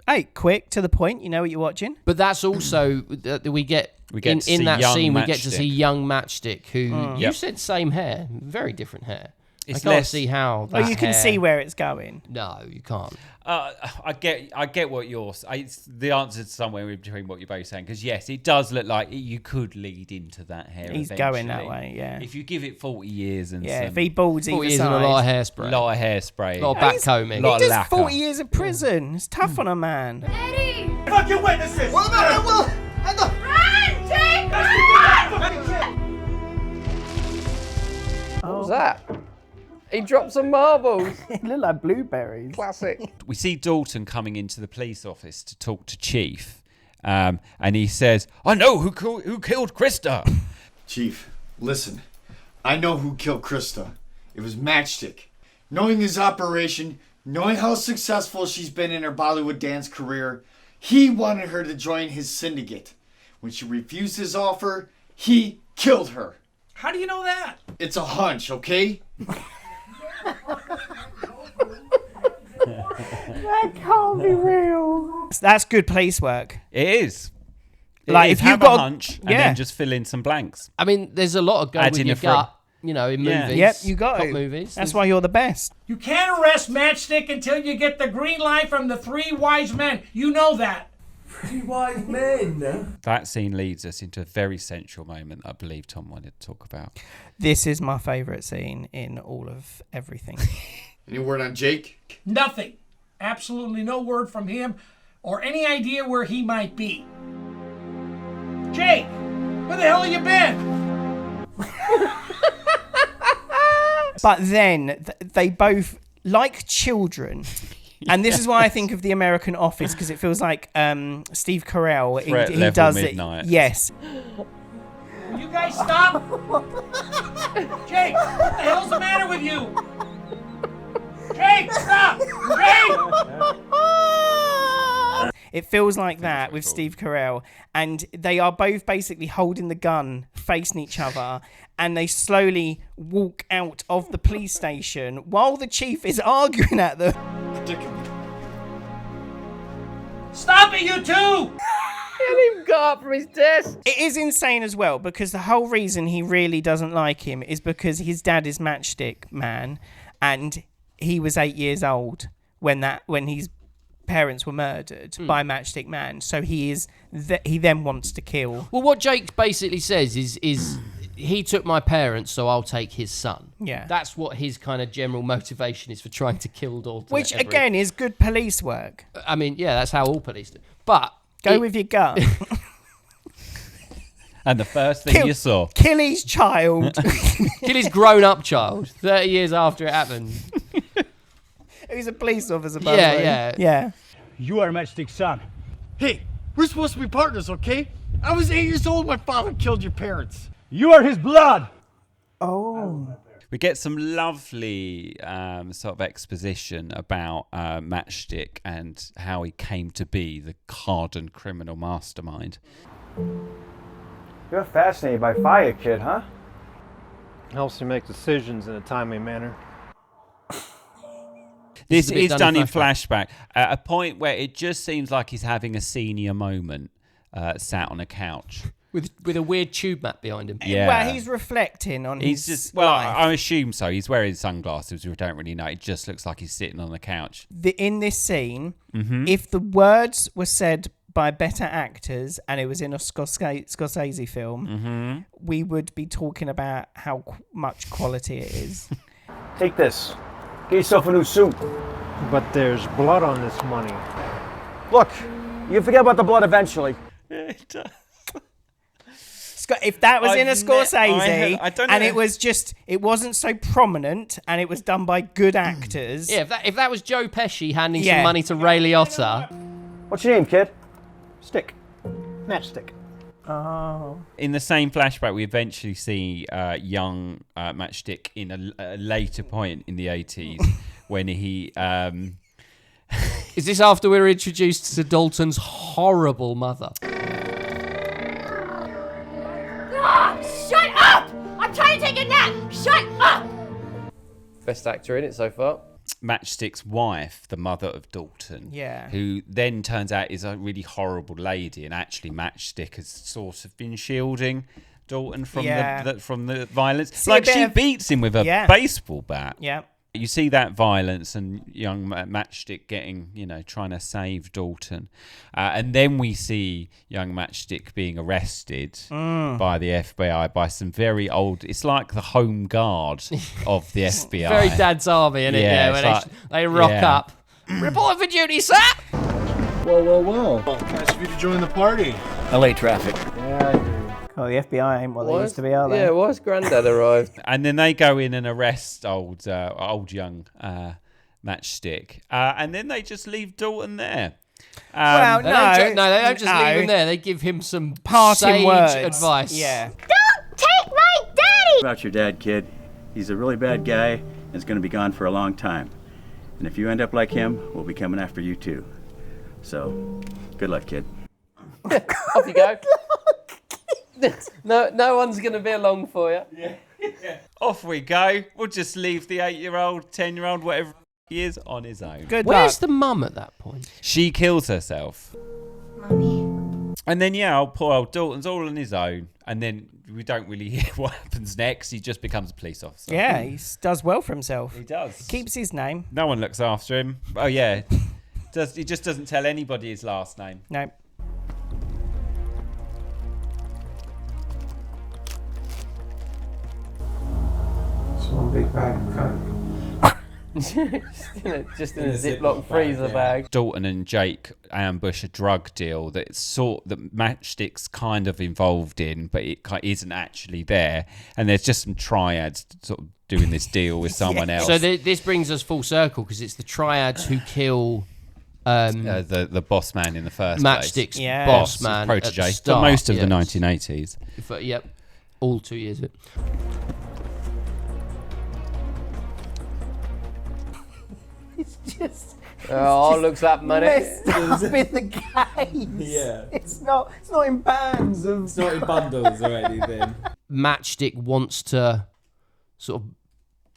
Speaker 3: Hey, quick, to the point. You know what you're watching.
Speaker 5: But that's also we get
Speaker 2: to see
Speaker 5: in that
Speaker 2: young
Speaker 5: scene. We get to
Speaker 2: Matchstick.
Speaker 5: see young Matchstick, who you
Speaker 2: Yep.
Speaker 5: said same hair, very different hair.
Speaker 2: It's
Speaker 5: I can't
Speaker 2: less-
Speaker 5: see how.
Speaker 3: Oh,
Speaker 5: that
Speaker 3: you can
Speaker 5: hair-
Speaker 3: see where it's going.
Speaker 5: No, you can't.
Speaker 2: I get what you're. It's the answer's somewhere in between what you're both saying. Because yes, it does look like you could lead into that hair.
Speaker 3: He's going that way, yeah.
Speaker 2: If you give it 40 years and
Speaker 3: Yeah,
Speaker 2: some,
Speaker 3: if he balds
Speaker 5: 40
Speaker 3: either
Speaker 5: years
Speaker 3: side.
Speaker 5: and a lot of hairspray.
Speaker 2: lot of hairspray,
Speaker 5: lot of back combing.
Speaker 2: lot
Speaker 3: He
Speaker 2: of
Speaker 3: does
Speaker 2: lacquer.
Speaker 3: 40 years of prison. It's tough on a man.
Speaker 11: Eddie!
Speaker 1: Fucking witnesses! What about it? Well,
Speaker 11: Run, Jake! Run!
Speaker 4: What was that? He dropped some marbles.
Speaker 3: It looked like blueberries.
Speaker 4: Classic.
Speaker 2: We see Dalton coming into the police office to talk to Chief, and he says, "I know who killed Christa."
Speaker 19: Chief, listen. I know who killed Christa. It was Matchstick. Knowing his operation, knowing how successful she's been in her Bollywood dance career, he wanted her to join his syndicate. When she refused his offer, he killed her.
Speaker 20: How do you know that?
Speaker 19: It's a hunch, okay?
Speaker 3: That can't be real. That's good police work.
Speaker 2: It is.
Speaker 3: Like,
Speaker 2: If
Speaker 3: if you've
Speaker 2: have
Speaker 3: got
Speaker 2: a
Speaker 3: a-
Speaker 2: hunch and
Speaker 3: yeah.
Speaker 2: then just fill in some blanks.
Speaker 5: I mean, there's a lot of go
Speaker 2: Add
Speaker 5: with
Speaker 2: in
Speaker 5: your
Speaker 2: a front.
Speaker 5: gut, you know, in
Speaker 2: Yeah.
Speaker 5: movies.
Speaker 3: Yep, you got
Speaker 5: top
Speaker 3: to.
Speaker 5: movies.
Speaker 3: That's why you're the best.
Speaker 20: You can't arrest Matchstick until you get the green light from the three wise men. You know that.
Speaker 10: Three wise men.
Speaker 2: That scene leads us into a very central moment I believe Tom wanted to talk about.
Speaker 3: This is my favourite scene in all of everything.
Speaker 19: Any word on Jake?
Speaker 20: Nothing. Absolutely no word from him or any idea where he might be. Jake, where the hell have you been?
Speaker 3: But then they both, like children, and this is why I think of the American Office, because it feels like Steve Carell.
Speaker 2: Threat
Speaker 3: He
Speaker 2: level
Speaker 3: does
Speaker 2: midnight.
Speaker 3: it. Yes.
Speaker 20: Will you guys stop? Jake, what the hell's the matter with you? Jake, stop! Jake!
Speaker 3: It feels like that with Steve Carell, and they are both basically holding the gun, facing each other, and they slowly walk out of the police station while the chief is arguing at them.
Speaker 20: Stop it, you two!
Speaker 4: Let him go up from his desk.
Speaker 3: It is insane as well, because the whole reason he really doesn't like him is because his dad is Matchstick Man, and he was 8 years old when his parents were murdered by Matchstick Man. So he then wants to kill.
Speaker 5: Well, what Jake basically says is he took my parents, so I'll take his son.
Speaker 3: Yeah.
Speaker 5: That's what his kind of general motivation is for trying to kill Dalton.
Speaker 3: Which,
Speaker 5: at every-
Speaker 3: again, is good police work.
Speaker 5: I mean, yeah, that's how all police do. But
Speaker 3: Go with your gut.
Speaker 2: And the first thing you saw.
Speaker 3: Kill his child.
Speaker 5: Kill his grown-up child 30 years after it happened.
Speaker 3: He's a police officer, by the
Speaker 5: Yeah,
Speaker 3: way.
Speaker 5: yeah.
Speaker 3: Yeah.
Speaker 1: You are Matchstick's son.
Speaker 12: Hey, we're supposed to be partners, okay? I was 8 years old when my father killed your parents.
Speaker 1: You are his blood.
Speaker 3: Oh.
Speaker 2: We get some lovely sort of exposition about Matchstick and how he came to be the hardened criminal mastermind.
Speaker 6: You're fascinated by fire, kid, huh?
Speaker 10: Helps you make decisions in a timely manner.
Speaker 2: This
Speaker 5: is a bit
Speaker 2: is done in
Speaker 5: flashback.
Speaker 2: flashback at a point where it just seems like he's having a senior moment sat on a couch.
Speaker 5: with a weird tube map behind him.
Speaker 2: Yeah.
Speaker 3: Well, he's reflecting on
Speaker 2: He's
Speaker 3: his
Speaker 2: just, well,
Speaker 3: life.
Speaker 2: I assume so. He's wearing sunglasses. We don't really know. It just looks like he's sitting on the couch.
Speaker 3: In this scene,
Speaker 2: Mhm.
Speaker 3: if the words were said by better actors and it was in a Scorsese film, we would be talking about how much quality it is.
Speaker 14: Take this. Get yourself a new suit.
Speaker 10: But there's blood on this money.
Speaker 14: Look, you forget about the blood eventually.
Speaker 3: If that was in a
Speaker 2: I've
Speaker 3: Scorsese
Speaker 2: I don't know.
Speaker 3: and it wasn't so prominent and it was done by good actors.
Speaker 5: Yeah, if that was Joe Pesci handing
Speaker 3: Yeah.
Speaker 5: some money to Ray Liotta.
Speaker 14: What's your name, kid? Stick. Matchstick.
Speaker 3: Oh.
Speaker 2: In the same flashback, we eventually see young Matchstick in a later point in the 80s when he...
Speaker 5: Is this after we're introduced to Dalton's horrible mother?
Speaker 7: Ah, shut up! I'm trying to take a nap! Shut up!
Speaker 4: Best actor in it so far.
Speaker 2: Matchstick's wife, the mother of Dalton,
Speaker 3: Yeah.
Speaker 2: who then turns out is a really horrible lady, and actually Matchstick has sort of been shielding Dalton from from the violence.
Speaker 3: See a
Speaker 2: like
Speaker 3: bit
Speaker 2: she
Speaker 3: of-
Speaker 2: beats him with a baseball bat.
Speaker 3: Yeah.
Speaker 2: You see that violence and young Matchstick getting, trying to save Dalton. And then we see young Matchstick being arrested by the FBI by some very old... It's like the home guard of the FBI.
Speaker 5: Very Dad's Army, isn't it? Yeah,
Speaker 2: it's
Speaker 5: when
Speaker 2: like-
Speaker 5: they rock
Speaker 2: yeah.
Speaker 5: up. Report for duty, sir!
Speaker 14: Whoa, whoa.
Speaker 12: Nice of you to join the party.
Speaker 14: LA traffic.
Speaker 3: Oh, the FBI ain't what they used to be, are they?
Speaker 4: Yeah, why's Grandad arrived?
Speaker 2: And then they go in and arrest old young Matchstick. And then they just leave Dalton there.
Speaker 3: Well,
Speaker 5: They don't just leave him there. They give him some
Speaker 3: Parting
Speaker 5: sage
Speaker 3: words.
Speaker 5: advice.
Speaker 3: Yeah.
Speaker 7: Don't take my daddy!
Speaker 22: About your dad, kid. He's a really bad guy and is going to be gone for a long time. And if you end up like him, we'll be coming after you too. So, good luck, kid.
Speaker 4: Off you go. No one's going to be along for you.
Speaker 2: Yeah. Off we go. We'll just leave the 8-year-old, 10-year-old, whatever he is, on his own.
Speaker 5: Where's the mum at that point?
Speaker 2: She kills herself.
Speaker 7: Mommy.
Speaker 2: And then, poor old Dalton's all on his own. And then we don't really hear what happens next. He just becomes a police officer.
Speaker 3: Yeah, he does well for himself.
Speaker 2: He does.
Speaker 3: Keeps his name.
Speaker 2: No one looks after him. Oh, yeah. He just doesn't tell anybody his last name.
Speaker 3: No.
Speaker 13: One big bag of coke.
Speaker 4: just in a Ziploc freezer bag.
Speaker 2: Dalton and Jake ambush a drug deal that Matchstick's kind of involved in, but it isn't actually there. And there's just some triads sort of doing this deal with someone else.
Speaker 5: So this brings us full circle because it's the triads who kill
Speaker 2: the boss man in the first
Speaker 5: Matchstick's
Speaker 2: place.
Speaker 5: boss man
Speaker 2: protege
Speaker 5: at the
Speaker 2: for
Speaker 5: start,
Speaker 2: most of the
Speaker 5: yes.
Speaker 2: 1980s.
Speaker 5: Yep, all 2 years of it.
Speaker 3: It's just...
Speaker 4: Oh, looks up money.
Speaker 3: Messed up in the case.
Speaker 2: Yeah.
Speaker 3: It's not in bands of...
Speaker 2: It's not in bundles or anything.
Speaker 5: Matchstick wants to sort of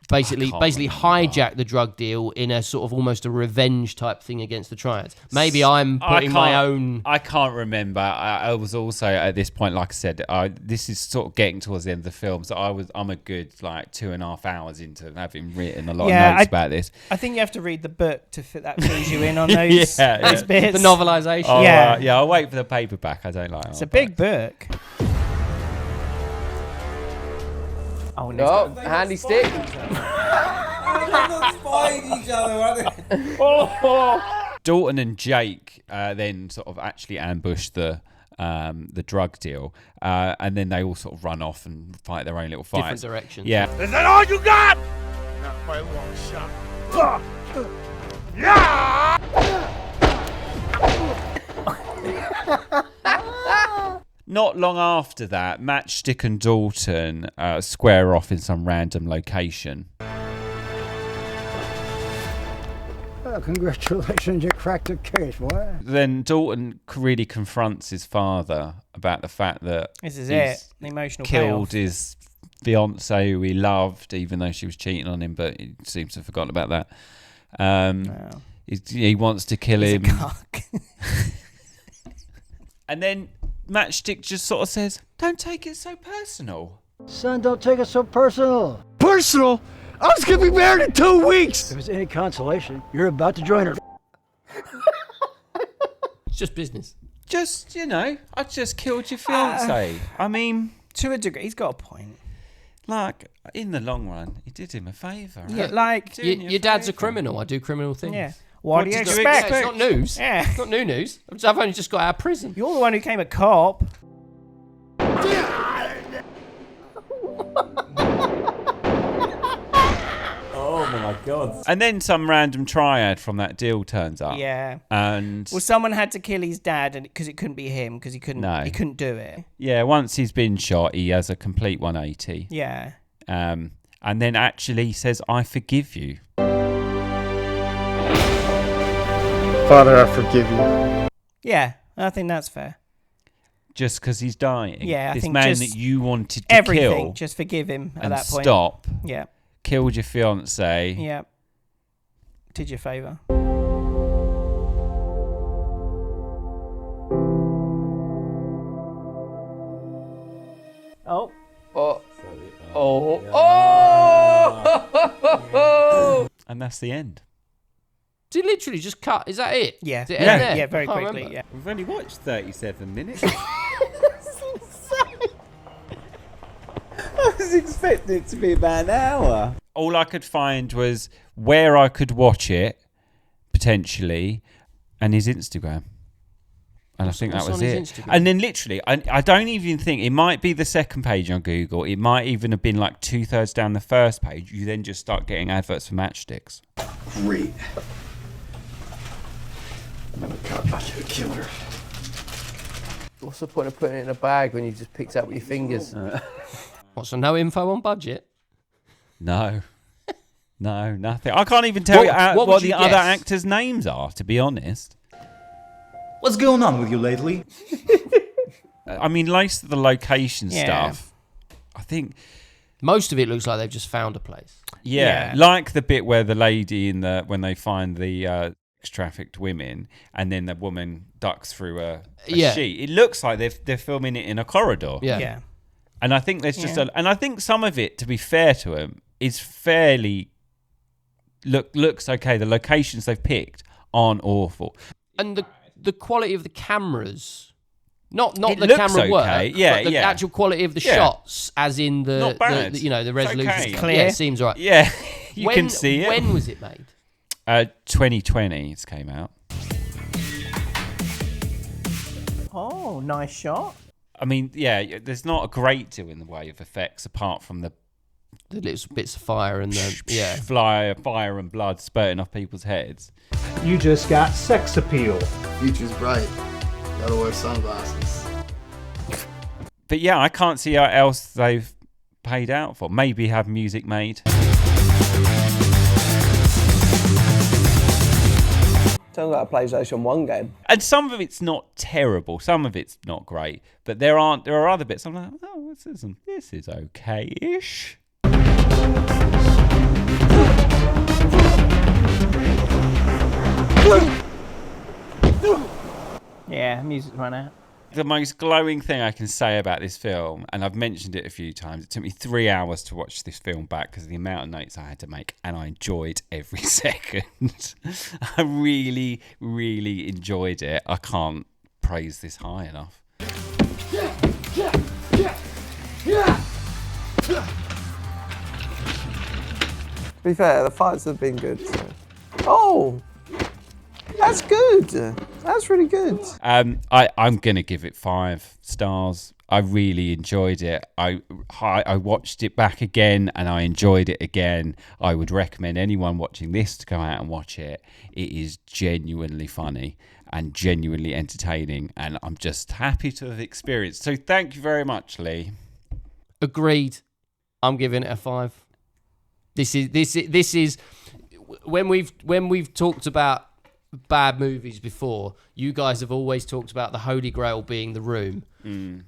Speaker 5: basically hijack the drug deal in a sort of almost a revenge type thing against the triads. Maybe I'm putting my own...
Speaker 2: I can't remember. I was also at this point, like I said, this is sort of getting towards the end of the film, so I'm a good 2.5 hours into having written a lot of notes about this.
Speaker 3: I think you have to read the book to fit that fills you in on those, those bits.
Speaker 5: The novelisation.
Speaker 2: Oh,
Speaker 3: yeah.
Speaker 2: I'll wait for the paperback. I don't like
Speaker 3: It's a big book.
Speaker 4: Oh, handy stick.
Speaker 2: Dalton and Jake then sort of actually ambush the drug deal, and then they all sort of run off and fight their own little fights.
Speaker 5: Different directions.
Speaker 2: Yeah.
Speaker 12: Is that all you got? Not by a long shot. Yeah!
Speaker 2: Not long after that, Matchstick and Dalton square off in some random location.
Speaker 8: Well, congratulations, you cracked the case, boy.
Speaker 2: Then Dalton really confronts his father about the fact that
Speaker 3: This is
Speaker 2: he's
Speaker 3: it, the emotional
Speaker 2: killed
Speaker 3: payoff.
Speaker 2: his fiancee who he loved, even though she was cheating on him, but he seems to have forgotten about that. He wants to kill him. And then Matchstick just sort of says, Don't take it so personal.
Speaker 14: Son, don't take it so personal.
Speaker 12: Personal? I was gonna be married in 2 weeks!
Speaker 14: If it's any consolation, you're about to join her.
Speaker 5: It's just business.
Speaker 2: Just, I just killed your fiancé. I mean...
Speaker 3: To a degree, he's got a point.
Speaker 2: Like, in the long run, he did him a favour.
Speaker 3: Yeah, like...
Speaker 5: Your dad's a criminal. I do criminal things.
Speaker 3: Yeah. What do you expect?
Speaker 5: Yeah, it's not news.
Speaker 3: Yeah.
Speaker 5: It's not new news. I've only just got out of prison.
Speaker 3: You're the one who became a cop.
Speaker 2: Oh my God. And then some random triad from that deal turns up.
Speaker 3: Yeah.
Speaker 2: And...
Speaker 3: Well, someone had to kill his dad because it couldn't be him because he couldn't do it.
Speaker 2: Yeah, once he's been shot, he has a complete 180.
Speaker 3: Yeah.
Speaker 2: And then actually says, I forgive you.
Speaker 12: Father, I forgive you.
Speaker 3: Yeah, I think that's fair.
Speaker 2: Just because he's dying.
Speaker 3: Yeah, I
Speaker 2: this
Speaker 3: think
Speaker 2: man
Speaker 3: just
Speaker 2: that you wanted to
Speaker 3: everything,
Speaker 2: kill.
Speaker 3: just forgive him at
Speaker 2: and
Speaker 3: that point.
Speaker 2: Stop.
Speaker 3: Yeah.
Speaker 2: Killed your fiance.
Speaker 3: Yeah. Did you a favour. Oh.
Speaker 4: Oh. Oh.
Speaker 2: And that's the end.
Speaker 5: Did it literally just cut? Is that it?
Speaker 3: Yeah.
Speaker 5: Did it end there?
Speaker 3: Yeah, very
Speaker 5: Can't
Speaker 3: quickly.
Speaker 5: remember.
Speaker 3: Yeah.
Speaker 2: We've only watched 37 minutes.
Speaker 9: I was expecting it to be about an hour.
Speaker 2: All I could find was where I could watch it, potentially, and his Instagram. And I think that was it. And then literally, I don't even think, it might be the second page on Google, it might even have been like 2/3 down the first page, you then just start getting adverts for matchsticks.
Speaker 19: Great. Another cop about to kill her.
Speaker 4: What's the point of putting it in a bag when you just picked it up with your fingers?
Speaker 5: What, so no info on budget?
Speaker 2: No. No, nothing. I can't even tell you what the other actors' names are, to be honest.
Speaker 9: What's going on with you lately?
Speaker 2: I mean, most of the location stuff, I think...
Speaker 5: Most of it looks like they've just found a place.
Speaker 2: Yeah, like the bit where the lady when they find the trafficked women, and then the woman ducks through a sheet. It looks like they're filming it in a corridor.
Speaker 3: Yeah.
Speaker 2: And I think there's just and I think some of it, to be fair to them, is fairly looks okay. The locations they've picked aren't awful,
Speaker 5: and the quality of the cameras. Not
Speaker 2: it
Speaker 5: the
Speaker 2: looks
Speaker 5: camera work,
Speaker 2: okay.
Speaker 5: but the actual quality of the shots, as in the resolution.
Speaker 2: Okay.
Speaker 5: Clear. Yeah, it seems right.
Speaker 2: Yeah, you can see it.
Speaker 5: When was it made?
Speaker 2: 2020 it came out.
Speaker 3: Oh, nice shot.
Speaker 2: I mean, yeah, there's not a great deal in the way of effects apart from the
Speaker 5: little bits of fire and the
Speaker 2: fire and blood spurting off people's heads.
Speaker 14: You just got sex appeal.
Speaker 15: Future's bright. Gotta wear sunglasses.
Speaker 2: But yeah, I can't see what else they've paid out for. Maybe have music made.
Speaker 4: Sounds like a PlayStation 1 game.
Speaker 2: And some of it's not terrible, some of it's not great, but there are other bits I'm like, oh, this is okay-ish.
Speaker 3: Yeah, music's run out.
Speaker 2: The most glowing thing I can say about this film, and I've mentioned it a few times, it took me 3 hours to watch this film back because of the amount of notes I had to make, and I enjoyed every second. I really, really enjoyed it. I can't praise this high enough.
Speaker 4: To be fair, the fights have been good. So. Oh! That's good. That's really good.
Speaker 2: I'm gonna give it 5 stars. I really enjoyed it. I watched it back again and I enjoyed it again. I would recommend anyone watching this to go out and watch it. It is genuinely funny and genuinely entertaining, and I'm just happy to have experienced. So thank you very much, Lee.
Speaker 5: Agreed. I'm giving it a 5. This is when we've talked about bad movies before, you guys have always talked about the Holy Grail being The Room.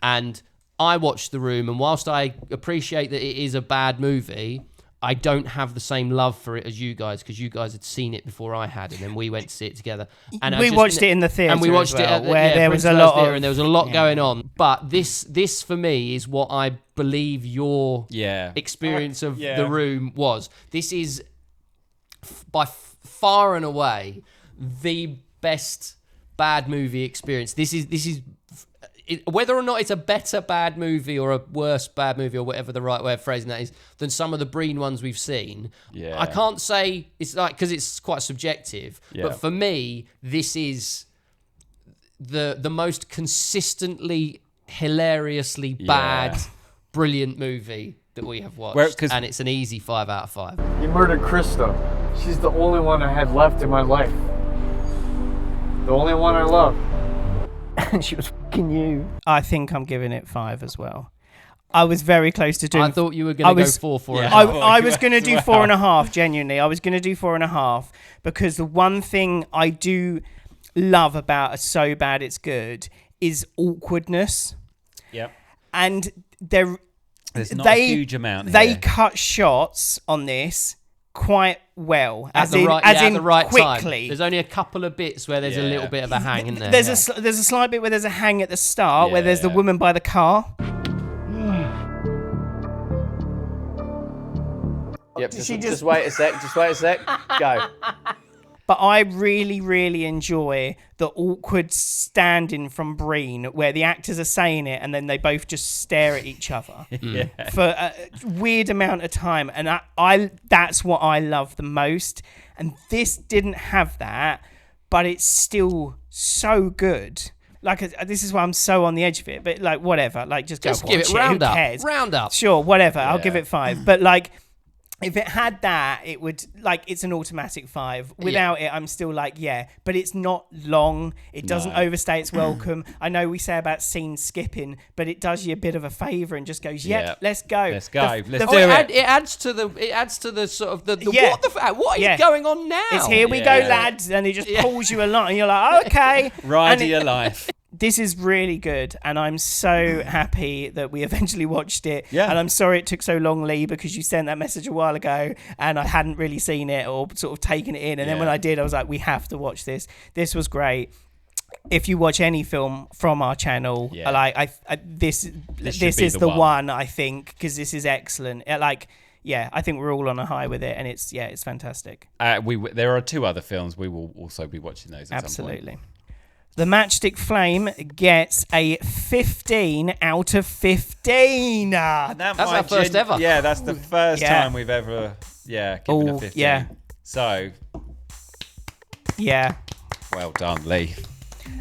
Speaker 5: And I watched The Room, and whilst I appreciate that it is a bad movie, I don't have the same love for it as you guys, because you guys had seen it before I had, and then we went to see it together. And
Speaker 3: we watched it in the theatre,
Speaker 5: and we watched
Speaker 3: as well,
Speaker 5: it at
Speaker 3: where there was a lot
Speaker 5: theatre,
Speaker 3: of,
Speaker 5: and there was a lot going on. But this for me is what I believe your experience of The Room was. This is by far and away the best bad movie experience. This is whether or not it's a better bad movie or a worse bad movie or whatever the right way of phrasing that is than some of the Breen ones we've seen. I can't say it's like, because it's quite subjective, but for me, this is the most consistently hilariously bad, brilliant movie that we have watched, and it's an easy 5 out of 5.
Speaker 12: He murdered Christa. She's the only one I had left in my life. The only one I love.
Speaker 3: And she was fucking you. I think I'm giving it 5 as well. I was very close to doing...
Speaker 5: I thought you were going to go 4.
Speaker 3: I was going to do 4.5, genuinely. I was going to do 4.5, because the one thing I do love about a So Bad It's Good is awkwardness.
Speaker 2: Yep.
Speaker 3: And
Speaker 2: there's not a huge amount
Speaker 3: They
Speaker 2: here.
Speaker 3: cut shots on this quite well,
Speaker 5: at the right
Speaker 3: quickly.
Speaker 5: time. There's only a couple of bits where there's a little bit of a hang in there.
Speaker 3: There's a slight bit where there's a hang at the start, where there's the woman by the car.
Speaker 16: Yep, just wait a sec. Just wait a sec. Go.
Speaker 3: But I really, really enjoy the awkward stand-in from Breen, where the actors are saying it and then they both just stare at each other for a weird amount of time. And I that's what I love the most. And this didn't have that, but it's still so good. Like, this is why I'm so on the edge of it. But, like, whatever. Like, just go watch
Speaker 5: give it.
Speaker 3: it.
Speaker 5: Round
Speaker 3: Who
Speaker 5: up.
Speaker 3: cares?
Speaker 5: Round up.
Speaker 3: Sure, whatever. I'll give it 5. But, like... if it had that, it would, like, it's an automatic 5. Without it, I'm still like, but it's not long. It doesn't overstay its welcome. I know we say about scene skipping, but it does you a bit of a favour and just goes, let's go.
Speaker 2: Let's go. Let's do
Speaker 5: it. It adds to the sort of the what is going on now?
Speaker 3: It's here we go, lads, and it just pulls you along, and you're like, okay.
Speaker 2: Ride of your life.
Speaker 3: This is really good, and I'm so happy that we eventually watched it.
Speaker 2: Yeah.
Speaker 3: And I'm sorry it took so long, Lee, because you sent that message a while ago, and I hadn't really seen it or sort of taken it in. And then when I did, I was like, we have to watch this. This was great. If you watch any film from our channel, like this is the one, I think, because this is excellent. I think we're all on a high with it, and it's fantastic.
Speaker 2: There are 2 other films. We will also be watching those at some point.
Speaker 3: Absolutely. The Matchstick Flame gets a 15 out of 15.
Speaker 5: That's our first ever.
Speaker 2: Yeah, that's the first time we've ever given a 15.
Speaker 3: Yeah.
Speaker 2: So, well done, Lee.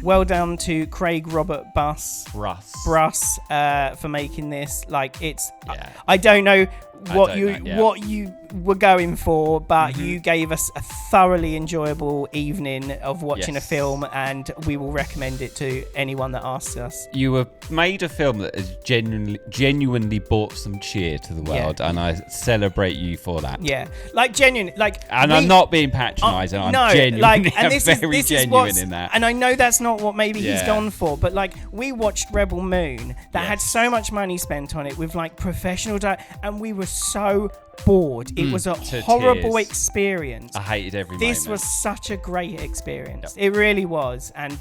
Speaker 3: Well done to Craig Robert Bruss for making this. Like, it's I don't know what you were going for, but you gave us a thoroughly enjoyable evening of watching a film, and we will recommend it to anyone that asks us.
Speaker 2: You have made a film that has genuinely brought some cheer to the world, and I celebrate you for that.
Speaker 3: Yeah, like genuine, like.
Speaker 2: And I'm not being patronising. I'm genuinely very genuine in that.
Speaker 3: And I know that's not what maybe he's gone for, but like, we watched Rebel Moon that had so much money spent on it with like professional, and we were so bored. It was a horrible experience.
Speaker 2: I hated every moment.
Speaker 3: This was such a great experience. It really was. And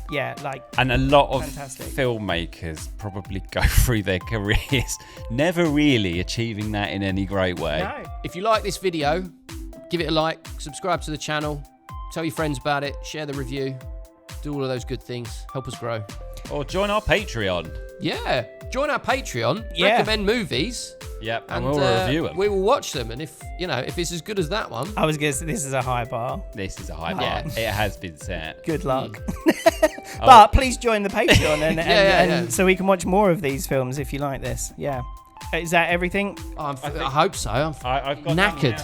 Speaker 2: and a lot of
Speaker 3: fantastic.
Speaker 2: Filmmakers probably go through their careers never really achieving that in any great way.
Speaker 3: No.
Speaker 5: If you like this video, give it a like, subscribe to the channel, tell your friends about it, share the review, do all of those good things, help us grow.
Speaker 2: Or join our Patreon.
Speaker 5: Yeah, join our Patreon, recommend movies.
Speaker 2: Yep, and we'll review them.
Speaker 5: We will watch them, and if it's as good as that one,
Speaker 3: I was gonna say this is a high bar.
Speaker 2: This is a high bar. It has been set.
Speaker 3: Good luck. But please join the Patreon, and so we can watch more of these films if you like this. Yeah, is that everything?
Speaker 5: I hope so. I've got knackered.